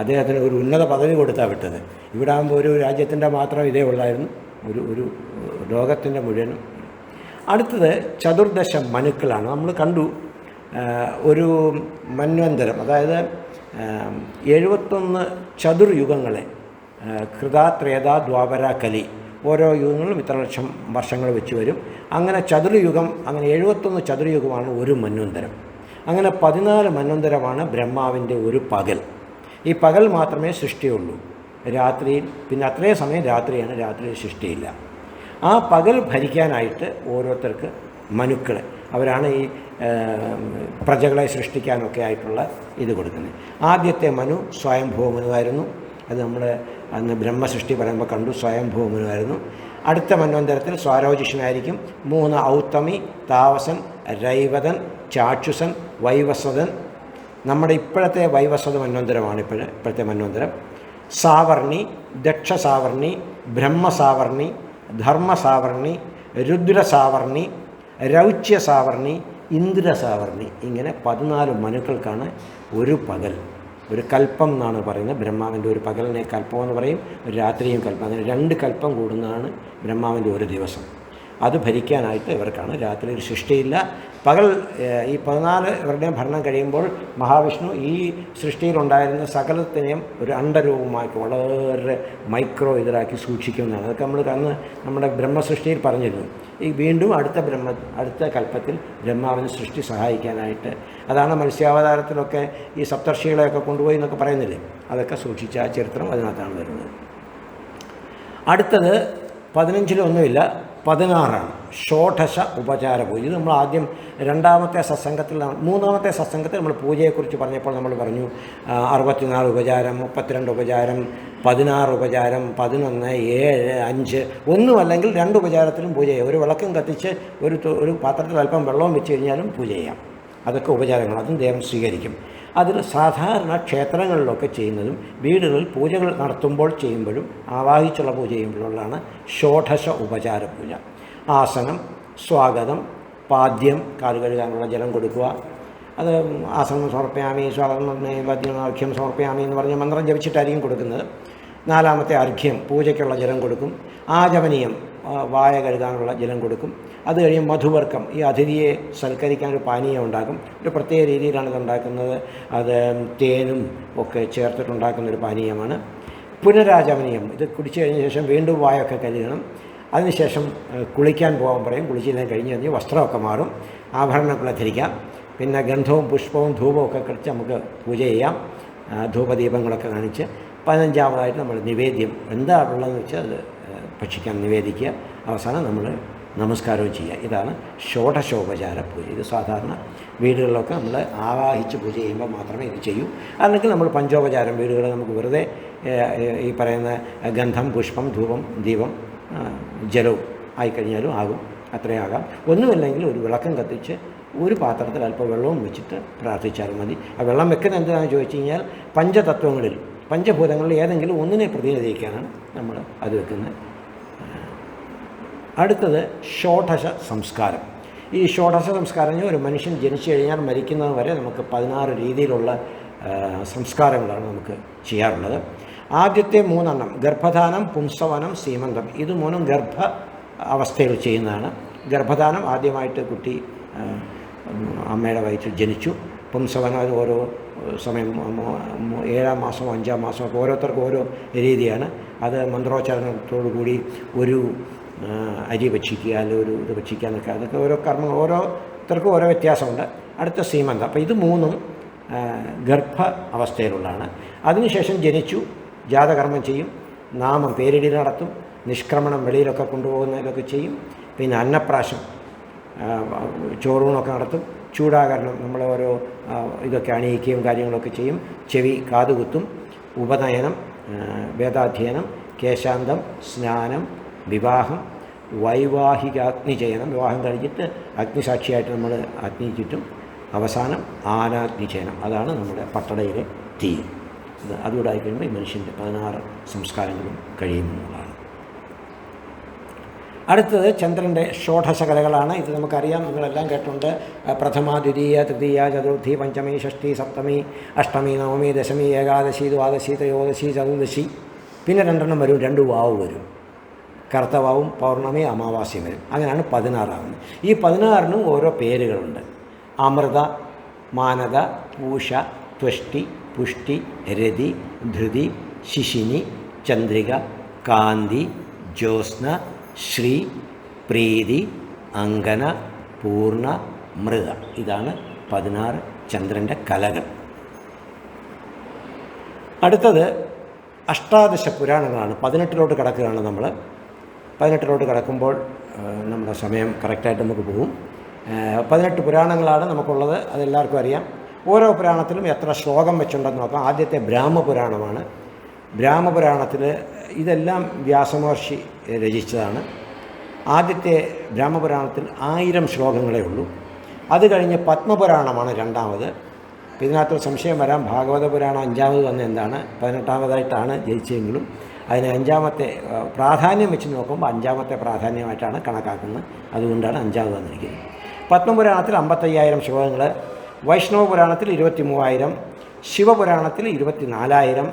അദ്ദേഹത്തിന് ഒരു ഉന്നത പദവി കൊടുത്താണ് വിട്ടത്. ഇവിടെ ആകുമ്പോൾ ഒരു രാജ്യത്തിൻ്റെ മാത്രം ഇതേ ഉള്ളായിരുന്നു, ഒരു ലോകത്തിൻ്റെ മുഴുവനും. അടുത്തത് ചതുർദശ മനുക്കളാണ്. നമ്മൾ കണ്ടു ഒരു മന്വന്തരം, അതായത് 71 ചതുർയുഗങ്ങളെ, കൃതാ, ത്രേത, ദ്വാപര, കലി, ഓരോ യുഗങ്ങളും ഇത്ര ലക്ഷം വർഷങ്ങൾ വെച്ച് വരും. അങ്ങനെ ചതുർയുഗം, അങ്ങനെ 71 ചതുർയുഗമാണ് ഒരു മന്വന്തരം. അങ്ങനെ 14 മന്വന്തരമാണ് ബ്രഹ്മാവിൻ്റെ ഒരു പകൽ. ഈ പകൽ മാത്രമേ സൃഷ്ടിയുള്ളൂ. രാത്രിയിൽ പിന്നെ അത്രയും സമയം രാത്രിയാണ്, രാത്രിയിൽ സൃഷ്ടിയില്ല. ആ പകൽ ഭരിക്കാനായിട്ട് ഓരോരുത്തർക്ക് മനുക്കൾ, അവരാണ് ഈ പ്രജകളെ സൃഷ്ടിക്കാനൊക്കെ ആയിട്ടുള്ള ഇത് കൊടുക്കുന്നത്. ആദ്യത്തെ മനു സ്വയംഭൂമനുവായിരുന്നു. അത് നമ്മൾ അന്ന് ബ്രഹ്മസൃഷ്ടി പറയുമ്പോൾ കണ്ടു, സ്വയംഭൂമനുവായിരുന്നു. അടുത്ത മന്വന്തരത്തിൽ സ്വാരോജിഷനായിരിക്കും. 3 ഔത്തമി, താവസൻ, രൈവതൻ, ചാക്ഷുസൻ, വൈവസ്വതൻ. നമ്മുടെ ഇപ്പോഴത്തെ വൈവസ്വത മന്വന്തരമാണ് ഇപ്പോഴത്തെ മന്വന്തരം. സാവർണി, ദക്ഷസാവർണി, ബ്രഹ്മസാവർണി, ധർമ്മസാവർണി, രുദ്രസാവർണി, രൗച്യസാവർണി, ഇന്ദ്രസാവർണി. ഇങ്ങനെ 14 മനുക്കൾക്കാണ് ഒരു പകൽ, ഒരു കൽപ്പം എന്നാണ് പറയുന്നത്. ബ്രഹ്മാവിൻ്റെ ഒരു പകലിനെ കൽപ്പം എന്ന് പറയും, ഒരു രാത്രിയും കൽപ്പം. അങ്ങനെ 2 കൽപ്പം കൂടുന്നതാണ് ബ്രഹ്മാവിൻ്റെ ഒരു ദിവസം. അത് ഭരിക്കാനായിട്ട് ഇവർക്കാണ്. രാത്രി ഒരു സൃഷ്ടിയില്ല. പകൽ ഈ 14 ഇവരുടെയും ഭരണം കഴിയുമ്പോൾ മഹാവിഷ്ണു ഈ സൃഷ്ടിയിലുണ്ടായിരുന്ന സകലത്തിനെയും ഒരു അണ്ടരൂപമാക്കി വളരെ മൈക്രോ ഇതിലാക്കി സൂക്ഷിക്കുന്നതാണ്. അതൊക്കെ നമ്മൾ അന്ന് നമ്മുടെ ബ്രഹ്മസൃഷ്ടിയിൽ പറഞ്ഞിരുന്നു. ഈ വീണ്ടും അടുത്ത കൽപ്പത്തിൽ ബ്രഹ്മാവിന് സൃഷ്ടി സഹായിക്കാനായിട്ട്, അതാണ് മത്സ്യാവതാരത്തിലൊക്കെ ഈ സപ്തർഷികളെയൊക്കെ കൊണ്ടുപോയി എന്നൊക്കെ പറയുന്നില്ലേ, അതൊക്കെ സൂക്ഷിച്ച ആ ചരിത്രം അതിനകത്താണ് വരുന്നത്. അടുത്തത് 15-ലൊന്നുമില്ല, 16 ഷോഡശ ഉപചാര പൂജ. ഇത് നമ്മൾ ആദ്യം 2ാമത്തെ സത്സംഗത്തിലാണ്. 3ാമത്തെ സത്സംഗത്തിൽ നമ്മൾ പൂജയെക്കുറിച്ച് പറഞ്ഞപ്പോൾ നമ്മൾ പറഞ്ഞു 64 ഉപചാരം, 32 ഉപചാരം, 16 ഉപചാരം, 11, 7, 5, ഒന്നുമല്ലെങ്കിൽ 2 ഉപചാരത്തിലും പൂജ ചെയ്യാം. ഒരു വിളക്കും കത്തിച്ച് ഒരു പാത്രത്തിൽ അല്പം വെള്ളവും വെച്ച് കഴിഞ്ഞാലും പൂജ ചെയ്യാം. അതൊക്കെ ഉപചാരങ്ങൾ, അതും ദൈവം സ്വീകരിക്കും. അതിൽ സാധാരണ ക്ഷേത്രങ്ങളിലൊക്കെ ചെയ്യുന്നതും വീടുകളിൽ പൂജകൾ നടത്തുമ്പോൾ ചെയ്യുമ്പോഴും ആവാഹിച്ചുള്ള പൂജ ചെയ്യുമ്പോഴുള്ളതാണ് ഷോഡശ ഉപചാര പൂജ. ആസനം, സ്വാഗതം, പാദ്യം, കാല് കഴുകാനുള്ള ജലം കൊടുക്കുക. അത് ആസനം സമർപ്പയാമി, സ്വാഗതം പാദ്യം അർഘ്യം സമർപ്പയാമി എന്ന് പറഞ്ഞ് മന്ത്രം ജപിച്ചിട്ടായിരിക്കും കൊടുക്കുന്നത്. 4ാമത്തെ അർഘ്യം, പൂജയ്ക്കുള്ള ജലം കൊടുക്കും. ആചമനീയം, വായ കഴുകാനുള്ള ജലം കൊടുക്കും. അത് കഴിയും മധുവർക്കം, ഈ അതിഥിയെ സൽക്കരിക്കാനൊരു പാനീയം ഉണ്ടാക്കും. ഒരു പ്രത്യേക രീതിയിലാണ് ഇതുണ്ടാക്കുന്നത്. അത് തേനും ഒക്കെ ചേർത്തിട്ടുണ്ടാക്കുന്നൊരു പാനീയമാണ്. പുനരാചമനീയം, ഇത് കുടിച്ചു കഴിഞ്ഞ ശേഷം വീണ്ടും വായൊക്കെ കഴുകണം. അതിനുശേഷം കുളിക്കാൻ പോകാൻ പറയും. കുളിച്ചെല്ലാം കഴിഞ്ഞ് വസ്ത്രമൊക്കെ മാറും, ആഭരണങ്ങളെ ധരിക്കാം. പിന്നെ ഗന്ധവും പുഷ്പവും ധൂപവും ഒക്കെ കഴിച്ച് നമുക്ക് പൂജ ചെയ്യാം. ധൂപദീപങ്ങളൊക്കെ കാണിച്ച് 15ാമതായിട്ട് നമ്മൾ നിവേദ്യം എന്താണുള്ളതെന്ന് വെച്ചാൽ അത് ഭക്ഷിക്കാൻ നിവേദിക്കുക. അവസാനം നമ്മൾ നമസ്കാരവും ചെയ്യുക. ഇതാണ് ഷോഡശോപചാര പൂജ. ഇത് സാധാരണ വീടുകളിലൊക്കെ നമ്മൾ ആവാഹിച്ച് പൂജ ചെയ്യുമ്പോൾ മാത്രമേ ഇത് ചെയ്യൂ. അല്ലെങ്കിൽ നമ്മൾ പഞ്ചോപചാരം വീടുകളിൽ നമുക്ക് വെറുതെ ഈ പറയുന്ന ഗന്ധം, പുഷ്പം, ധൂപം, ദീപം, ജലവും ആയിക്കഴിഞ്ഞാലും ആകും. അത്രയാകാം. ഒന്നുമില്ലെങ്കിൽ ഒരു വിളക്കം കത്തിച്ച് ഒരു പാത്രത്തിൽ അല്പം വെള്ളവും വെച്ചിട്ട് പ്രാർത്ഥിച്ചാൽ മതി. ആ വെള്ളം വെക്കുന്നത് എന്താണെന്ന് ചോദിച്ചു കഴിഞ്ഞാൽ പഞ്ചതത്വങ്ങളിൽ, പഞ്ചഭൂതങ്ങളിൽ ഏതെങ്കിലും ഒന്നിനെ പ്രതിനിധീകരിക്കാനാണ് നമ്മൾ അത് വെക്കുന്നത്. അടുത്തത് ഷോഡശ സംസ്കാരം. ഈ ഷോഡശ സംസ്കാരം ഒരു മനുഷ്യൻ ജനിച്ചു കഴിഞ്ഞാൽ മരിക്കുന്നത് വരെ നമുക്ക് 16 രീതിയിലുള്ള സംസ്കാരങ്ങളാണ് നമുക്ക് ചെയ്യാറുള്ളത്. ആദ്യത്തെ 3 ഗർഭധാനം, പുംസവനം, സീമന്തം. ഇത് 3 ഗർഭ അവസ്ഥയിൽ ചെയ്യുന്നതാണ്. ഗർഭധാനം, ആദ്യമായിട്ട് കുട്ടി അമ്മയുടെ വയറ്റിൽ ജനിച്ചു. പുംസവനം, അത് ഓരോ സമയം 7ാം മാസം 5ാം മാസം ഒക്കെ ഓരോരുത്തർക്കും ഓരോ രീതിയാണ്. അത് മന്ത്രോച്ചാരണത്തോടു കൂടി ഒരു അരി ഭക്ഷിക്കുക, അല്ലെങ്കിൽ ഒരു ഇത് ഭക്ഷിക്കുക എന്നൊക്കെ, അതൊക്കെ ഓരോ കർമ്മങ്ങൾ ഓരോരുത്തർക്കും ഓരോ വ്യത്യാസമുണ്ട്. അടുത്ത സീമന്തം. അപ്പോൾ ഇത് 3 ഗർഭ അവസ്ഥയിലുള്ളതാണ്. അതിനുശേഷം ജനിച്ചു, ജാതകർമ്മം ചെയ്യും, നാമം പേരിടി നടത്തും, നിഷ്ക്രമണം വെളിയിലൊക്കെ കൊണ്ടുപോകുന്നതിലൊക്കെ ചെയ്യും. പിന്നെ അന്നപ്രാശം, ചോറൂണൊക്കെ നടത്തും. ചൂടാകരണം, നമ്മൾ ഓരോ ഇതൊക്കെ അണിയിക്കുകയും കാര്യങ്ങളൊക്കെ ചെയ്യും. ചെവി കാതുകുത്തും. ഉപനയനം, വേദാധ്യയനം, കേശാന്തം, സ്നാനം, വിവാഹം, വൈവാഹികാഗ്നിചയനം, വിവാഹം കഴിഞ്ഞിട്ട് അഗ്നിസാക്ഷിയായിട്ട് നമ്മൾ അഗ്നി ചുറ്റും. അവസാനം ആനാഗ്നിചയനം, അതാണ് നമ്മുടെ പട്ടടയിലെ തീ. അതുകൂടെ ആയിക്കഴിയുമ്പോൾ ഈ മനുഷ്യൻ്റെ 16 സംസ്കാരങ്ങളും കഴിയുമെന്നുള്ളതാണ്. അടുത്തത് ചന്ദ്രൻ്റെ ഷോഡശകലകളാണ്. ഇത് നമുക്കറിയാം, നിങ്ങളെല്ലാം കേട്ടിട്ടുണ്ട്. പ്രഥമ, ദ്വിതീയ, തൃതീയ, ചതുർത്ഥി, പഞ്ചമി, ഷഷ്ടി, സപ്തമി, അഷ്ടമി, നവമി, ദശമി, ഏകാദശി, ദ്വാദശി, ത്രയോദശി, ചതുർദശി. പിന്നെ 2 വരും, 2 വാവ് വരും. കറുത്ത വാവും പൗർണമി, അമാവാസ്യം വരും. അങ്ങനെയാണ് 16 ഈ 16 ഓരോ പേരുകളുണ്ട്. അമൃത, മാനത, പൂഷ, ത്വഷ്ടി, പുഷ്ടി, രതി, ധൃതി, ശിശിനി, ചന്ദ്രിക, കാന്തി, ജ്യോത്സ്ന, ശ്രീ, പ്രീതി, അങ്കന, പൂർണ്ണ, മൃഗ. ഇതാണ് 16 ചന്ദ്രൻ്റെ കലകൾ. അടുത്തത് അഷ്ടാദശ പുരാണങ്ങളാണ്. 18 കടക്കുകയാണ് നമ്മൾ. 18 കടക്കുമ്പോൾ നമ്മുടെ സമയം കറക്റ്റായിട്ട് നമുക്ക് പോകും. 18 പുരാണങ്ങളാണ് നമുക്കുള്ളത്. അതെല്ലാവർക്കും അറിയാം. ഓരോ പുരാണത്തിലും എത്ര ശ്ലോകം വെച്ചുണ്ടെന്ന് നോക്കാം. ആദ്യത്തെ ബ്രാഹ്മപുരാണമാണ്. ബ്രാഹ്മപുരാണത്തിൽ ഇതെല്ലാം വ്യാസമഹർഷി രചിച്ചതാണ്. ആദ്യത്തെ ബ്രാഹ്മപുരാണത്തിൽ 1000 ശ്ലോകങ്ങളേ ഉള്ളൂ. അത് കഴിഞ്ഞ് പത്മപുരാണമാണ് രണ്ടാമത്. ഇതിനകത്ത് സംശയം വരാം, ഭാഗവത പുരാണം അഞ്ചാമത് വന്ന എന്താണ്, 18ാമതായിട്ടാണ് ജയിച്ചതെങ്കിലും അതിന് അഞ്ചാമത്തെ പ്രാധാന്യം വെച്ച് നോക്കുമ്പോൾ അഞ്ചാമത്തെ പ്രാധാന്യമായിട്ടാണ് കണക്കാക്കുന്നത്. അതുകൊണ്ടാണ് അഞ്ചാമത് വന്നിരിക്കുന്നത്. പത്മപുരാണത്തിൽ 55,000 ശ്ലോകങ്ങൾ, വൈഷ്ണവ പുരാണത്തിൽ 23,000, ശിവപുരാണത്തിൽ 24,000,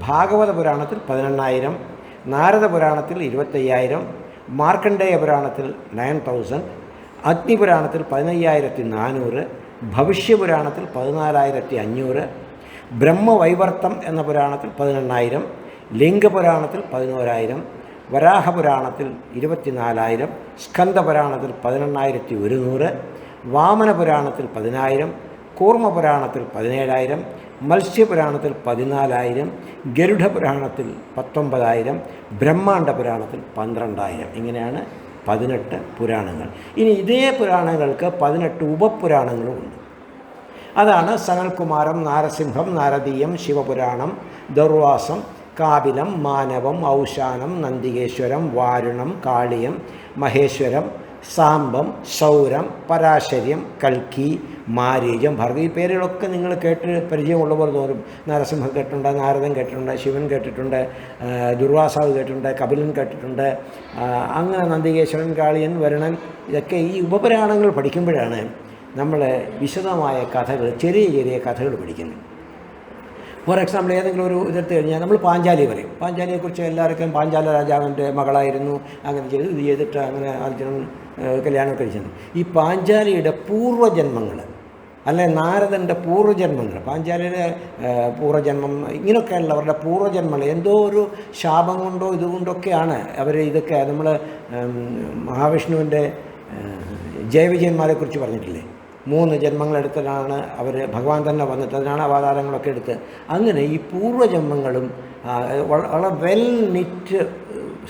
ഭാഗവത പുരാണത്തിൽ 18,000, നാരദ പുരാണത്തിൽ 25,000, മാർക്കണ്ഡേയ പുരാണത്തിൽ 9,000, അഗ്നിപുരാണത്തിൽ 15,400, ഭവിഷ്യപുരാണത്തിൽ 14,500, ബ്രഹ്മവൈവർത്തം എന്ന പുരാണത്തിൽ 18,000, ലിംഗപുരാണത്തിൽ 11,000, വരാഹപുരാണത്തിൽ 24,000, സ്കന്ദപുരാണത്തിൽ 18,100, വാമനപുരാണത്തിൽ 10,000, കൂർമ്മപുരാണത്തിൽ 17,000, മത്സ്യപുരാണത്തിൽ 14,000, ഗരുഡപുരാണത്തിൽ 19,000, ബ്രഹ്മാണ്ഡ പുരാണത്തിൽ 12,000. ഇങ്ങനെയാണ് 18 പുരാണങ്ങൾ. ഇനി ഇതേ പുരാണങ്ങൾക്ക് 18 ഉപപുരാണങ്ങളുമുണ്ട്. അതാണ് സനൽകുമാരം, നാരസിംഹം, നാരദീയം, ശിവപുരാണം, ദുർവാസം, കാപിലം, മാനവം, ഔശാനം, നന്ദികേശ്വരം, വാരുണം, കാളിയം, മഹേശ്വരം, സാംബം, സൗരം, പരാശര്യം, കൽക്കി, മാരീചം, ഭരതി. ഈ പേരുകളൊക്കെ നിങ്ങൾ കേട്ട് പരിചയമുള്ളവർ തോന്നും. നരസിംഹം കേട്ടിട്ടുണ്ട്, നാരദൻ കേട്ടിട്ടുണ്ട്, ശിവൻ കേട്ടിട്ടുണ്ട്, ദുർവാസാവ് കേട്ടിട്ടുണ്ട്, കപിലൻ കേട്ടിട്ടുണ്ട്. അങ്ങനെ നന്ദികേശ്വരൻ, കാളിയൻ, വരുണൻ, ഇതൊക്കെ ഈ ഉപപുരാണങ്ങൾ പഠിക്കുമ്പോഴാണ് നമ്മൾ വിശദമായ കഥകൾ, ചെറിയ ചെറിയ കഥകൾ പഠിക്കുന്നത്. ഫോർ എക്സാമ്പിൾ, ഏതെങ്കിലും ഒരു ഇതെടുത്ത് കഴിഞ്ഞാൽ നമ്മൾ പാഞ്ചാലി പറയും. പാഞ്ചാലിയെക്കുറിച്ച് എല്ലാവർക്കും പാഞ്ചാല രാജാവിൻ്റെ മകളായിരുന്നു, അങ്ങനെ ചെയ്ത് ഇത് ചെയ്തിട്ട് അങ്ങനെ അർജുനൻ കല്യാണം കഴിച്ചത്. ഈ പാഞ്ചാലിയുടെ പൂർവ്വജന്മങ്ങൾ, അല്ലെ നാരദൻ്റെ പൂർവ്വജന്മങ്ങൾ, പാഞ്ചാലിയുടെ പൂർവ്വജന്മം, ഇങ്ങനെയൊക്കെയുള്ളവരുടെ പൂർവ്വജന്മങ്ങൾ എന്തോ ഒരു ശാപം കൊണ്ടോ ഇതുകൊണ്ടൊക്കെയാണ് അവർ ഇതൊക്കെ. നമ്മൾ മഹാവിഷ്ണുവിൻ്റെ ജയവിജയന്മാരെക്കുറിച്ച് പറഞ്ഞിട്ടില്ലേ, 3 ജന്മങ്ങളെടുത്തിട്ടാണ് അവർ, ഭഗവാൻ തന്നെ വന്നിട്ട് അതിനാണ് അവതാരങ്ങളൊക്കെ എടുത്ത്. അങ്ങനെ ഈ പൂർവ്വജന്മങ്ങളും വളരെ വെൽ നിറ്റ്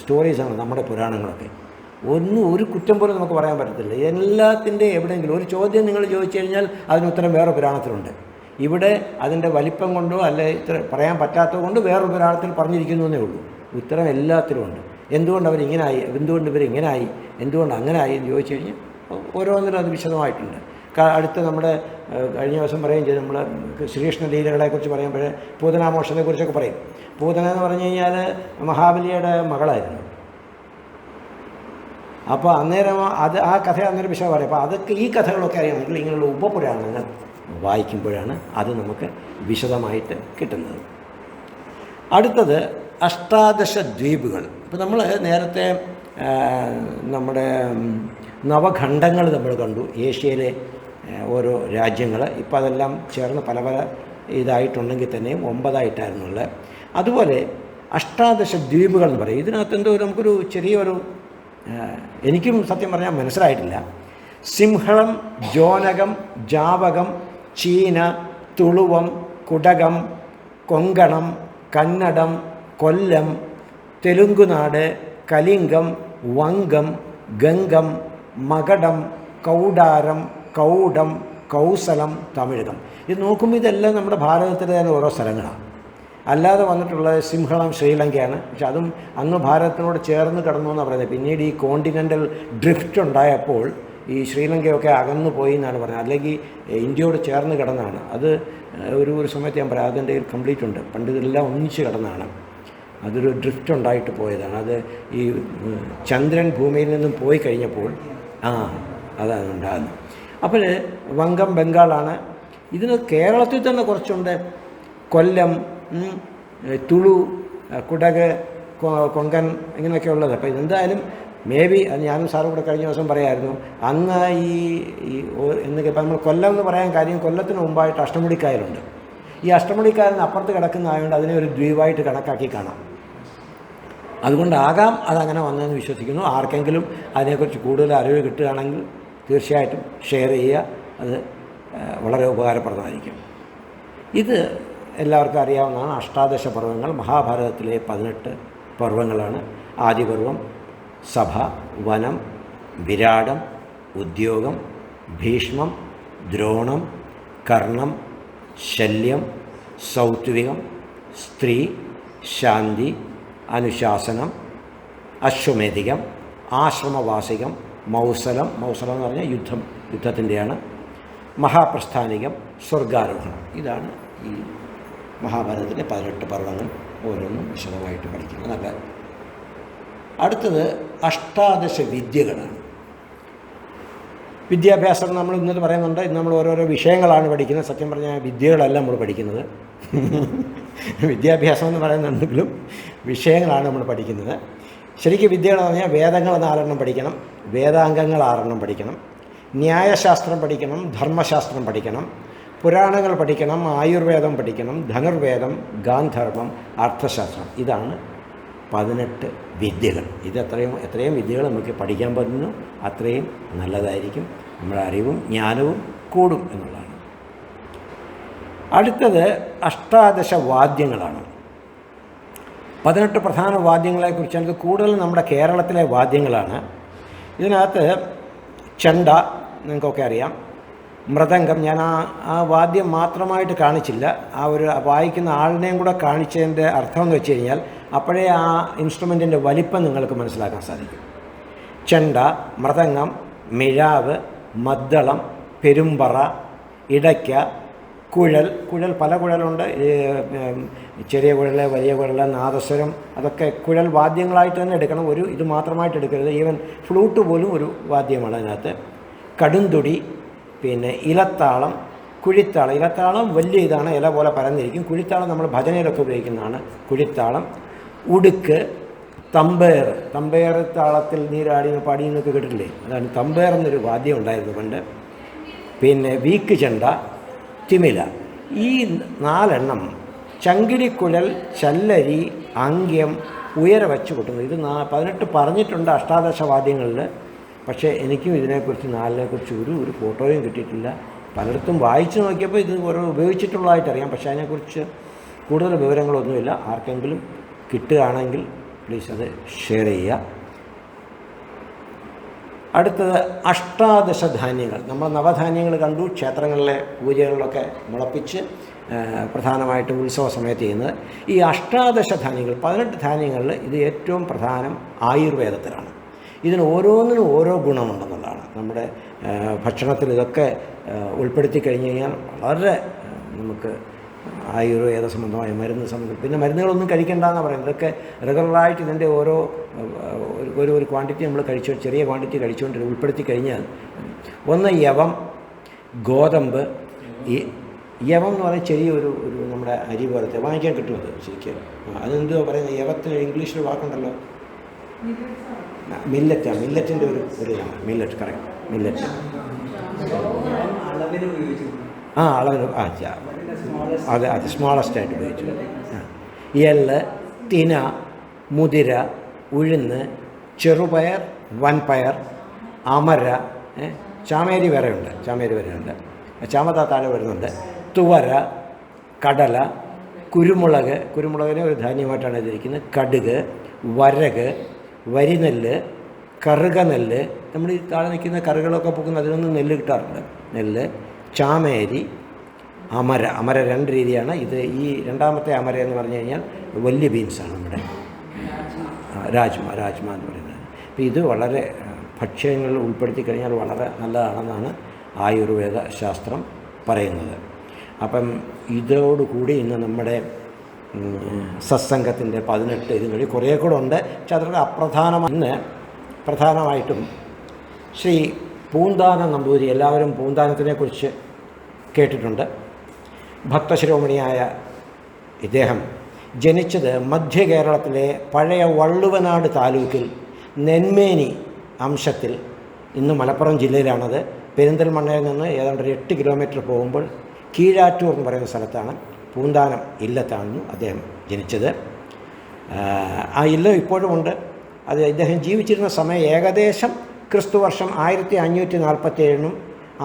സ്റ്റോറീസാണ് നമ്മുടെ പുരാണങ്ങളൊക്കെ. ഒരു കുറ്റം പോലും നമുക്ക് പറയാൻ പറ്റത്തില്ല. എല്ലാത്തിൻ്റെ എവിടെയെങ്കിലും ഒരു ചോദ്യം നിങ്ങൾ ചോദിച്ചു കഴിഞ്ഞാൽ അതിനുത്തരം വേറെ പുരാണത്തിലുണ്ട്. ഇവിടെ അതിൻ്റെ വലിപ്പം കൊണ്ടോ അല്ലെ ഇത്ര പറയാൻ പറ്റാത്തത് കൊണ്ട് വേറൊരു പുരാണത്തിൽ പറഞ്ഞിരിക്കുന്നു എന്നേ ഉള്ളൂ. ഉത്തരം എല്ലാത്തിലും ഉണ്ട്. എന്തുകൊണ്ട് അവരിങ്ങനായി, എന്തുകൊണ്ട് ഇവരിങ്ങനായി, എന്തുകൊണ്ട് അങ്ങനായി എന്ന് ചോദിച്ചു കഴിഞ്ഞാൽ ഓരോന്നിനും അത് വിശദമായിട്ടുണ്ട്. അടുത്ത് നമ്മുടെ കഴിഞ്ഞ ദിവസം പറയുകയും ചെയ്തു, നമ്മൾ ശ്രീകൃഷ്ണ ലീലകളെക്കുറിച്ച് പറയുമ്പോൾ പൂതനാമോക്ഷത്തെക്കുറിച്ചൊക്കെ പറയും. പൂതന എന്ന് പറഞ്ഞു കഴിഞ്ഞാൽ മഹാബലിയുടെ മകളായിരുന്നു. അപ്പോൾ അന്നേരം ആ കഥ അന്നേരം വിശദം പറയും. അപ്പോൾ അതൊക്കെ ഈ കഥകളൊക്കെ അറിയാമെങ്കിൽ ഇങ്ങനെയുള്ള ഉപപുരാണങ്ങൾ വായിക്കുമ്പോഴാണ് അത് നമുക്ക് വിശദമായിട്ട് കിട്ടുന്നത്. അടുത്തത് അഷ്ടാദശ ദ്വീപുകൾ. ഇപ്പോൾ നമ്മൾ നേരത്തെ നമ്മുടെ നവഖണ്ഡങ്ങൾ നമ്മൾ കണ്ടു, ഏഷ്യയിലെ ഓരോ രാജ്യങ്ങൾ. ഇപ്പോൾ അതെല്ലാം ചേർന്ന് പല പല ഇതായിട്ടുണ്ടെങ്കിൽ തന്നെയും 9ആയിട്ടായിരുന്നുള്ളത്. അതുപോലെ അഷ്ടാദശ ദ്വീപുകൾ എന്ന് പറയും. ഇതിനകത്ത് എന്തോ നമുക്കൊരു ചെറിയൊരു, എനിക്കും സത്യം പറഞ്ഞാൽ മനസ്സിലായിട്ടില്ല. സിംഹളം, ജോനകം, ജാവകം, ചീന, തുളുവം, കുടകം, കൊങ്കണം, കന്നഡം, കൊല്ലം, തെലുങ്കുനാട്, കലിംഗം, വങ്കം, ഗംഗം, മകടം, കൗഡാരം, കൗഡം, കൗസലം, തമിഴകം. ഇത് നോക്കുമ്പോൾ ഇതെല്ലാം നമ്മുടെ ഭാരതത്തിലെ തന്നെ ഓരോ സ്ഥലങ്ങളാണ്. അല്ലാതെ വന്നിട്ടുള്ളത് സിംഹളം ശ്രീലങ്കയാണ്. പക്ഷെ അതും അന്ന് ഭാരതത്തിനോട് ചേർന്ന് കിടന്നു എന്നാണ് പറയുന്നത്. പിന്നീട് ഈ കോണ്ടിനെൻ്റൽ ഡ്രിഫ്റ്റ് ഉണ്ടായപ്പോൾ ഈ ശ്രീലങ്കയൊക്കെ അകന്നു പോയി എന്നാണ് പറഞ്ഞത്. അല്ലെങ്കിൽ ഇന്ത്യയോട് ചേർന്ന് കിടന്നാണ് അത്. ഒരു സമയത്ത് ഞാൻ പറയാം, അതിൻ്റെ കംപ്ലീറ്റ് ഉണ്ട്. പണ്ട് ഇതെല്ലാം ഒന്നിച്ച് കിടന്നാണ്. അതൊരു ഡ്രിഫ്റ്റ് ഉണ്ടായിട്ട് പോയതാണ്. അത് ഈ ചന്ദ്രൻ ഭൂമിയിൽ നിന്നും പോയി കഴിഞ്ഞപ്പോൾ അതാണ് ഉണ്ടാകുന്നത്. അപ്പോൾ വങ്കം ബംഗാളാണ്. ഇതിന് കേരളത്തിൽ തന്നെ കുറച്ചുണ്ട്. കൊല്ലം, തുളു, കുടക്, കൊങ്കൺ, ഇങ്ങനെയൊക്കെ ഉള്ളത്. അപ്പോൾ ഇതെന്തായാലും മേ ബി ഞാനും സാറും കൂടെ കഴിഞ്ഞ ദിവസം പറയായിരുന്നു, അന്ന് എന്നൊക്കെ ഇപ്പം നമ്മൾ കൊല്ലം എന്ന് പറയാൻ കാര്യം, കൊല്ലത്തിന് മുമ്പായിട്ട് അഷ്ടമുടിക്കായലുണ്ട്. ഈ അഷ്ടമുടിക്കായലിന് അപ്പുറത്ത് കിടക്കുന്നതായതുകൊണ്ട് അതിനെ ഒരു ദ്വീപായിട്ട് കണക്കാക്കി കാണാം. അതുകൊണ്ടാകാം അതങ്ങനെ വന്നതെന്ന് വിശ്വസിക്കുന്നു. ആർക്കെങ്കിലും അതിനെക്കുറിച്ച് കൂടുതൽ അറിവ് കിട്ടുകയാണെങ്കിൽ തീർച്ചയായിട്ടും ഷെയർ ചെയ്യുക. അത് വളരെ ഉപകാരപ്രദമായിരിക്കും. ഇത് എല്ലാവർക്കും അറിയാവുന്നതാണ്. അഷ്ടാദശ പർവ്വങ്ങൾ മഹാഭാരതത്തിലെ 18 പർവ്വങ്ങളാണ്. ആദിപർവം സഭ, വനം, വിരാടം, ഉദ്യോഗം, ഭീഷ്മം, ദ്രോണം, കർണം, ശല്യം, സൗത്വികം, സ്ത്രീ, ശാന്തി, അനുശാസനം, അശ്വമേധികം, ആശ്രമവാസികം, മൗസലം എന്ന് പറഞ്ഞാൽ യുദ്ധത്തിൻ്റെയാണ്, മഹാപ്രസ്ഥാനികം, സ്വർഗാരോഹണം. ഇതാണ് ഈ മഹാഭാരതത്തിലെ 18 പർവ്വങ്ങൾ. ഓരോന്നും വിശദമായിട്ട് പഠിക്കുന്നത് നല്ല. അടുത്തത് അഷ്ടാദശ വിദ്യകളാണ്. വിദ്യാഭ്യാസം നമ്മൾ ഇന്നത് പറയുന്നുണ്ട്. ഇന്ന് നമ്മൾ ഓരോരോ വിഷയങ്ങളാണ് പഠിക്കുന്നത്. സത്യം പറഞ്ഞാൽ വിദ്യകളല്ല നമ്മൾ പഠിക്കുന്നത്. വിദ്യാഭ്യാസം എന്ന് പറയുന്നുണ്ടെങ്കിലും വിഷയങ്ങളാണ് നമ്മൾ പഠിക്കുന്നത്. ശരിക്കും വിദ്യകളെന്ന് പറഞ്ഞാൽ വേദങ്ങൾ 4 പഠിക്കണം, വേദാംഗങ്ങൾ 6 പഠിക്കണം, ന്യായശാസ്ത്രം പഠിക്കണം, ധർമ്മശാസ്ത്രം പഠിക്കണം, പുരാണങ്ങൾ പഠിക്കണം, ആയുർവേദം പഠിക്കണം, ധനുർവേദം, ഗാന്ധർവം, അർത്ഥശാസ്ത്രം. ഇതാണ് 18 വിദ്യകൾ. ഇത് എത്രയും വിദ്യകൾ നമുക്ക് പഠിക്കാൻ പറ്റുന്നു അത്രയും നല്ലതായിരിക്കും. നമ്മുടെ അറിവും ജ്ഞാനവും കൂടും എന്നുള്ളതാണ്. അടുത്തത് അഷ്ടാദശ വാദ്യങ്ങളാണ്. 18 പ്രധാന വാദ്യങ്ങളെക്കുറിച്ച് എനിക്ക് കൂടുതൽ നമ്മുടെ കേരളത്തിലെ വാദ്യങ്ങളാണ്. ഇതിനകത്ത് ചെണ്ട നിങ്ങൾക്കൊക്കെ അറിയാം, മൃദംഗം. ഞാൻ ആ വാദ്യം മാത്രമായിട്ട് കാണിച്ചില്ല, ആ ഒരു വായിക്കുന്ന ആളിനെയും കൂടെ കാണിച്ചതിൻ്റെ അർത്ഥം എന്ന് വെച്ച് കഴിഞ്ഞാൽ അപ്പോഴേ ആ ഇൻസ്ട്രുമെൻറ്റിൻ്റെ വലിപ്പം നിങ്ങൾക്ക് മനസ്സിലാക്കാൻ സാധിക്കും. ചെണ്ട, മൃദംഗം, മിഴാവ്, മദ്ദളം, പെരുമ്പറ, ഇടയ്ക്ക, കുഴൽ പല കുഴലുണ്ട്. ചെറിയ കുഴൽ, വലിയ കുഴൽ, നാദസ്വരം, അതൊക്കെ കുഴൽ വാദ്യങ്ങളായിട്ട് തന്നെ എടുക്കണം. ഇത് മാത്രമായിട്ട് എടുക്കരുത്. ഈവൻ ഫ്ലൂട്ട് പോലും ഒരു വാദ്യമാണ് അതിനകത്ത്. കടുന്തുടി, പിന്നെ ഇലത്താളം, കുഴിത്താളം. ഇലത്താളം വലിയ ഇതാണ്, ഇല പോലെ പരന്നിരിക്കും. കുഴിത്താളം നമ്മൾ ഭജനയിലൊക്കെ ഉപയോഗിക്കുന്നതാണ്. കുഴിത്താളം, ഉടുക്ക്, തമ്പേർ താളത്തിൽ നീരാടി പാടിയെന്നൊക്കെ കേട്ടിട്ടില്ലേ? അതാണ് തമ്പേർ എന്നൊരു വാദ്യം ഉണ്ടായിരുന്നു പണ്ട്. പിന്നെ വീക്ക് ചെണ്ട, തിമില. ഈ 4 ചങ്കിടിക്കുഴൽ, ചല്ലരി, അങ്ക്യം, ഉയര വെച്ച് കൊട്ടുന്നത്. ഇത് 18 പറഞ്ഞിട്ടുണ്ട് അഷ്ടാദശ വാദ്യങ്ങളിൽ. പക്ഷേ എനിക്കും ഇതിനെക്കുറിച്ച് 4 ഒരു ഫോട്ടോയും കിട്ടിയിട്ടില്ല. പലയിടത്തും വായിച്ചു നോക്കിയപ്പോൾ ഇത് ഓരോ ഉപയോഗിച്ചിട്ടുള്ളതായിട്ടറിയാം. പക്ഷേ അതിനെക്കുറിച്ച് കൂടുതൽ വിവരങ്ങളൊന്നുമില്ല. ആർക്കെങ്കിലും കിട്ടുകയാണെങ്കിൽ പ്ലീസ് അത് ഷെയർ ചെയ്യുക. അടുത്തത് അഷ്ടാദശ ധാന്യങ്ങൾ. നമ്മൾ നവധാന്യങ്ങൾ കണ്ടു, ക്ഷേത്രങ്ങളിലെ പൂജകളിലൊക്കെ മുളപ്പിച്ച് പ്രധാനമായിട്ട് ഉത്സവ സമയത്ത് ചെയ്യുന്നത്. ഈ അഷ്ടാദശ ധാന്യങ്ങൾ, 18 ധാന്യങ്ങളിൽ ഇത് ഏറ്റവും പ്രധാനം ആയുർവേദത്തിലാണ്. ഇതിന് ഓരോന്നിനും ഓരോ ഗുണമുണ്ടെന്നുള്ളതാണ്. നമ്മുടെ ഭക്ഷണത്തിൽ ഇതൊക്കെ ഉൾപ്പെടുത്തി കഴിഞ്ഞ് കഴിഞ്ഞാൽ വളരെ നമുക്ക് ആയുർവേദ സംബന്ധമായ മരുന്ന് സംബന്ധം, പിന്നെ മരുന്നുകളൊന്നും കഴിക്കേണ്ടെന്നാണ് പറയുന്നത്. ഇതൊക്കെ റെഗുലറായിട്ട് ഇതിൻ്റെ ഒരു ക്വാണ്ടിറ്റി നമ്മൾ ചെറിയ ക്വാണ്ടിറ്റി കഴിച്ചുകൊണ്ട് ഉൾപ്പെടുത്തി കഴിഞ്ഞാൽ, ഒന്ന് യവം, ഗോതമ്പ്. ഈ യവം എന്ന് പറയുന്നത് ചെറിയൊരു നമ്മുടെ അരി പോലത്തെ വാങ്ങിക്കാൻ കിട്ടുമത് ശരിക്കും. അതെന്തോ പറയുന്നത്, യവത്തിന് ഇംഗ്ലീഷിൽ വാക്കുണ്ടല്ലോ, മില്ലറ്റാണ്. മില്ലറ്റിൻ്റെ ഒരു ഇതാണ് മില്ലറ്റ്. Correct, millet. അളവിന് അതെ സ്മോളസ്റ്റ് ആയിട്ട് ഉപയോഗിച്ചു. എള്ള്, തിന, മുതിര, ഉഴുന്ന്, ചെറുപയർ, വൻപയർ, അമര, ചാമേരി വരെയുണ്ട്. ചാമത താഴെ വരുന്നുണ്ട്. തുവര, കടല, കുരുമുളകിനെ ഒരു ധാന്യമായിട്ടാണ് ഇതിരിക്കുന്നത്. കടുക്, വരക്, വരിനെല്ല്, കറുകനെല്ല്. നമ്മൾ ഈ താഴെ നിൽക്കുന്ന കറുകളൊക്കെ പോകുന്ന അതിനൊന്നും നെല്ല് കിട്ടാറുണ്ട്. നെല്ല്, ചാമേരി, അമര. 2 രീതിയാണ്. ഇത് ഈ രണ്ടാമത്തെ അമര എന്ന് പറഞ്ഞു കഴിഞ്ഞാൽ വലിയ ബീൻസാണ് നമ്മുടെ രാജ്മ എന്ന് പറയുന്നത്. അപ്പോൾ ഇത് വളരെ ഭക്ഷ്യങ്ങളിൽ ഉൾപ്പെടുത്തി കഴിഞ്ഞാൽ വളരെ നല്ലതാണെന്നാണ് ആയുർവേദ ശാസ്ത്രം പറയുന്നത്. അപ്പം ഇതോടുകൂടി ഇന്ന് നമ്മുടെ സത്സംഗത്തിൻ്റെ 18 ഇതുവഴി കുറേ കൂടെ ഉണ്ട്. പക്ഷെ അതിലൂടെ അപ്രധാനമെന്ന് പ്രധാനമായിട്ടും ശ്രീ പൂന്താനം നമ്പൂതിരി, എല്ലാവരും പൂന്താനത്തിനെക്കുറിച്ച് കേട്ടിട്ടുണ്ട്. ഭക്തശിരോമണിയായ ഇദ്ദേഹം ജനിച്ചത് മധ്യ കേരളത്തിലെ പഴയ വള്ളുവനാട് താലൂക്കിൽ നെന്മേനി അംശത്തിൽ, ഇന്ന് മലപ്പുറം ജില്ലയിലാണത്. പെരിന്തൽമണ്ണയിൽ നിന്ന് ഏതാണ്ട് 8 കിലോമീറ്റർ പോകുമ്പോൾ കീഴാറ്റൂർ എന്ന് പറയുന്ന സ്ഥലത്താണ്, പൂന്താനം ഇല്ലത്താണ് അദ്ദേഹം ജനിച്ചത്. ആ ഇല്ലം ഇപ്പോഴും ഉണ്ട്. അത് ഇദ്ദേഹം ജീവിച്ചിരുന്ന സമയം ഏകദേശം ക്രിസ്തുവർഷം 1547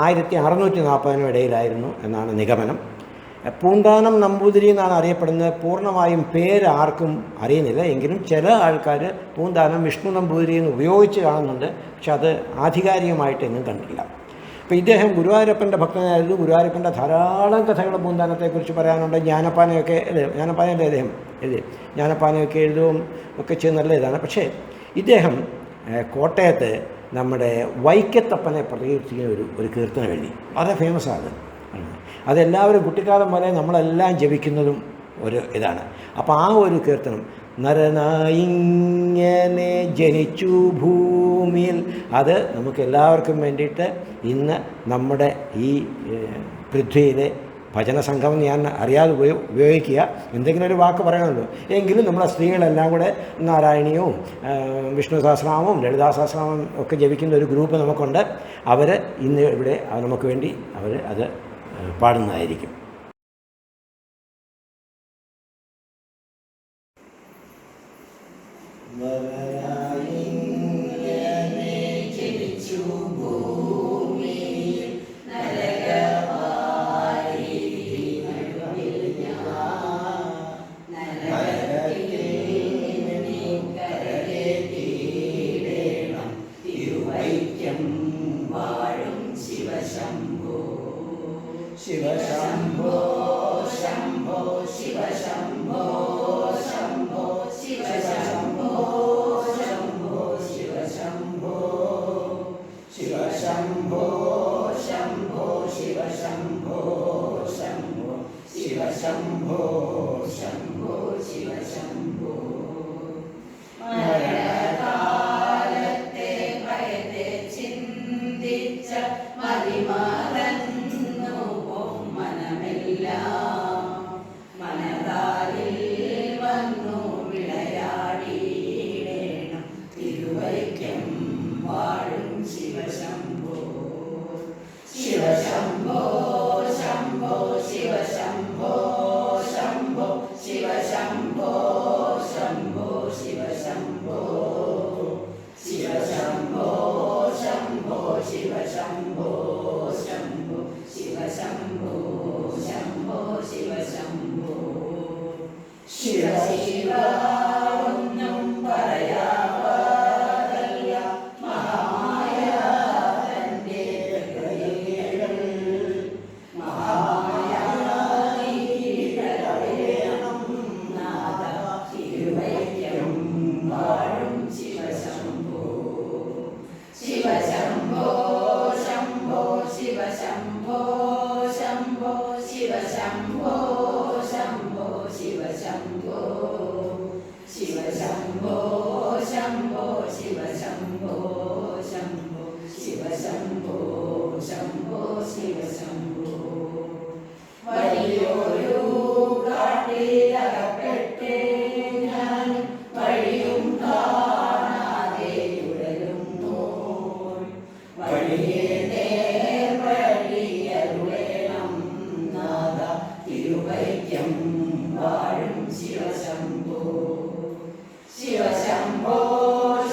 1640 ഇടയിലായിരുന്നു എന്നാണ് നിഗമനം. പൂന്താനം നമ്പൂതിരി എന്നാണ് അറിയപ്പെടുന്നത്. പൂർണ്ണമായും പേര് ആർക്കും അറിയുന്നില്ല. എങ്കിലും ചില ആൾക്കാർ പൂന്താനം വിഷ്ണു നമ്പൂതിരി എന്ന് ഉപയോഗിച്ച് കാണുന്നുണ്ട്. പക്ഷെ അത് ആധികാരികമായിട്ട് എങ്ങും കണ്ടില്ല. അപ്പോൾ ഇദ്ദേഹം ഗുരുവായൂരപ്പൻ്റെ ഭക്തനായിരുന്നു. ഗുരുവായൂരപ്പൻ്റെ ധാരാളം കഥകൾ പൂന്താനത്തെക്കുറിച്ച് പറയാനുണ്ട്. ജ്ഞാനപ്പാനയൊക്കെ ജ്ഞാനപ്പാനയല്ലേ അദ്ദേഹം ജ്ഞാനപ്പാനയൊക്കെ എഴുതുകയും ഒക്കെ ചെയ്യുന്ന നല്ല ഇതാണ്. പക്ഷേ ഇദ്ദേഹം കോട്ടയത്ത് നമ്മുടെ വൈക്കത്തപ്പനെ പ്രകീർത്തിക്കുന്ന ഒരു കീർത്തനം എഴുതി. വളരെ ഫേമസ് ആണ്. അതെല്ലാവരും കുട്ടിക്കാലം മുതലേ നമ്മളെല്ലാം ജപിക്കുന്നതും ഒരു ഇതാണ്. അപ്പോൾ ആ ഒരു കീർത്തനം, നരനായിങ്ങനെ ജനിച്ചു ഭൂമിയിൽ, അത് നമുക്കെല്ലാവർക്കും വേണ്ടിയിട്ട് ഇന്ന് നമ്മുടെ ഈ പൃഥ്വിയിലെ ഭജനസംഘം ഞാൻ അറിയാതെ ഉപയോഗിക്കുക, എന്തെങ്കിലും ഒരു വാക്ക് പറയണമല്ലോ, എങ്കിലും നമ്മുടെ സ്ത്രീകളെല്ലാം കൂടെ നാരായണീയവും വിഷ്ണു സഹസ്രനാമവും ലളിതാ സഹസ്രനാമവും ഒക്കെ ജപിക്കുന്ന ഒരു ഗ്രൂപ്പ് നമുക്കുണ്ട്. അവർ ഇന്ന് ഇവിടെ നമുക്ക് വേണ്ടി അവർ അത് പാടുന്നതായിരിക്കും. ശിവശംഭോ ശംഭോ ശിവശംഭോ ശംഭോ ശിവശംഭോ ശംഭോ ശിവശംഭോ ശിവശംഭോ ശംഭോ ശിവശംഭോ ശംഭോ ശിവശംഭോ ശംഭോ ശിവശംഭോ. മരണകാലത്തെ ഭയത്തെ ചിന്തിച്ച മതിമറന്നു മനതാരിൽ വന്നു വിളയാടിയിടേണം തിരുവൈക്കം വാഴും ശിവശംഭോ. ശിവശംഭോ ശംഭോ ശിവശംഭോ ശംഭോ ശിവശംഭോ ശംഭോ ശിവശംഭോ ശിവശംഭോ ശംഭോ ശിവശംഭോ ശംഭോ ശിവശംഭോ ശംഭോ ശിവശംഭോ. ശിവ ശിവ ഒന്നും പറയാതല്ല മഹാമായ തന്റെ പ്രകൃതികൾ മഹാമായ നാദ തിരുവൈക്കം വാഴും ശിവശംഭോ. ശിവശംഭോ ശംഭോ ശിവശംഭോ ശംഭോ ശിവശംഭോ ശംഭോ ശിവശംഭോ ശിവശംഭോ ശംഭോ ശിവശംഭോ ശംഭോ ശിവശംഭോ ശംഭോ ശിവശംഭോ. വലിയൊരു കാട്ടിലകപ്പെട്ടേ ഞാൻ വഴിയും കാണാതെ ഉഴലുന്നു വഴിയെ നേർവഴിയരുളേണം നാദ തിരുവൈക്കം വാഴും ശിവശംഭോ. ശിവശംഭോ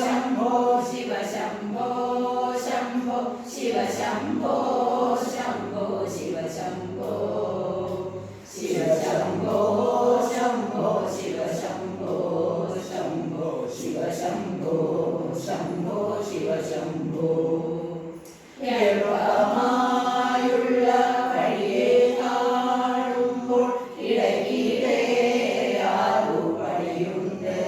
ശംഭോ ശിവശംഭോ ശംഭോ ശിവശംഭോ ശംഭോ ശിവശംഭോ ശിവശംഭോ ശംഭോ ശിവശംഭോ ശംഭോ ശിവശംഭോ ശംഭോ ശിവശംഭോ. എളുപ്പമായുള്ള വഴിയെ കാണുമ്പോൾ ഇടയ്ക്കിടെ ആറു പടിയുണ്ട്.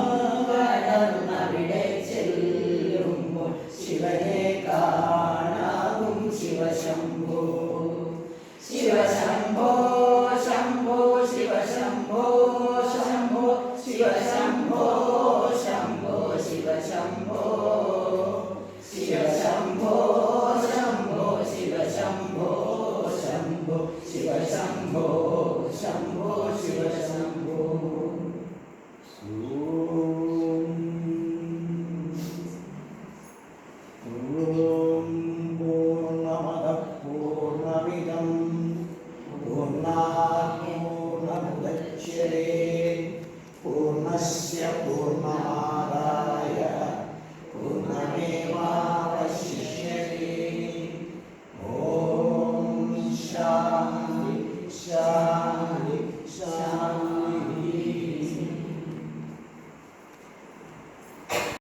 പടിയാറവിടെ ചെല്ലുമ്പോൾ ശിവനെ കാണാകും ശിവശംഭോ. ശിവശംഭോ ശംഭോ ശിവശംഭോ ശംഭോ ശിവശംഭോ ശംഭോ ശിവശംഭോ ശിവശംഭോ ശംഭോ ശിവശംഭോ ശംഭോ ശിവശംഭോ ശംഭോ ശിവശംഭോ.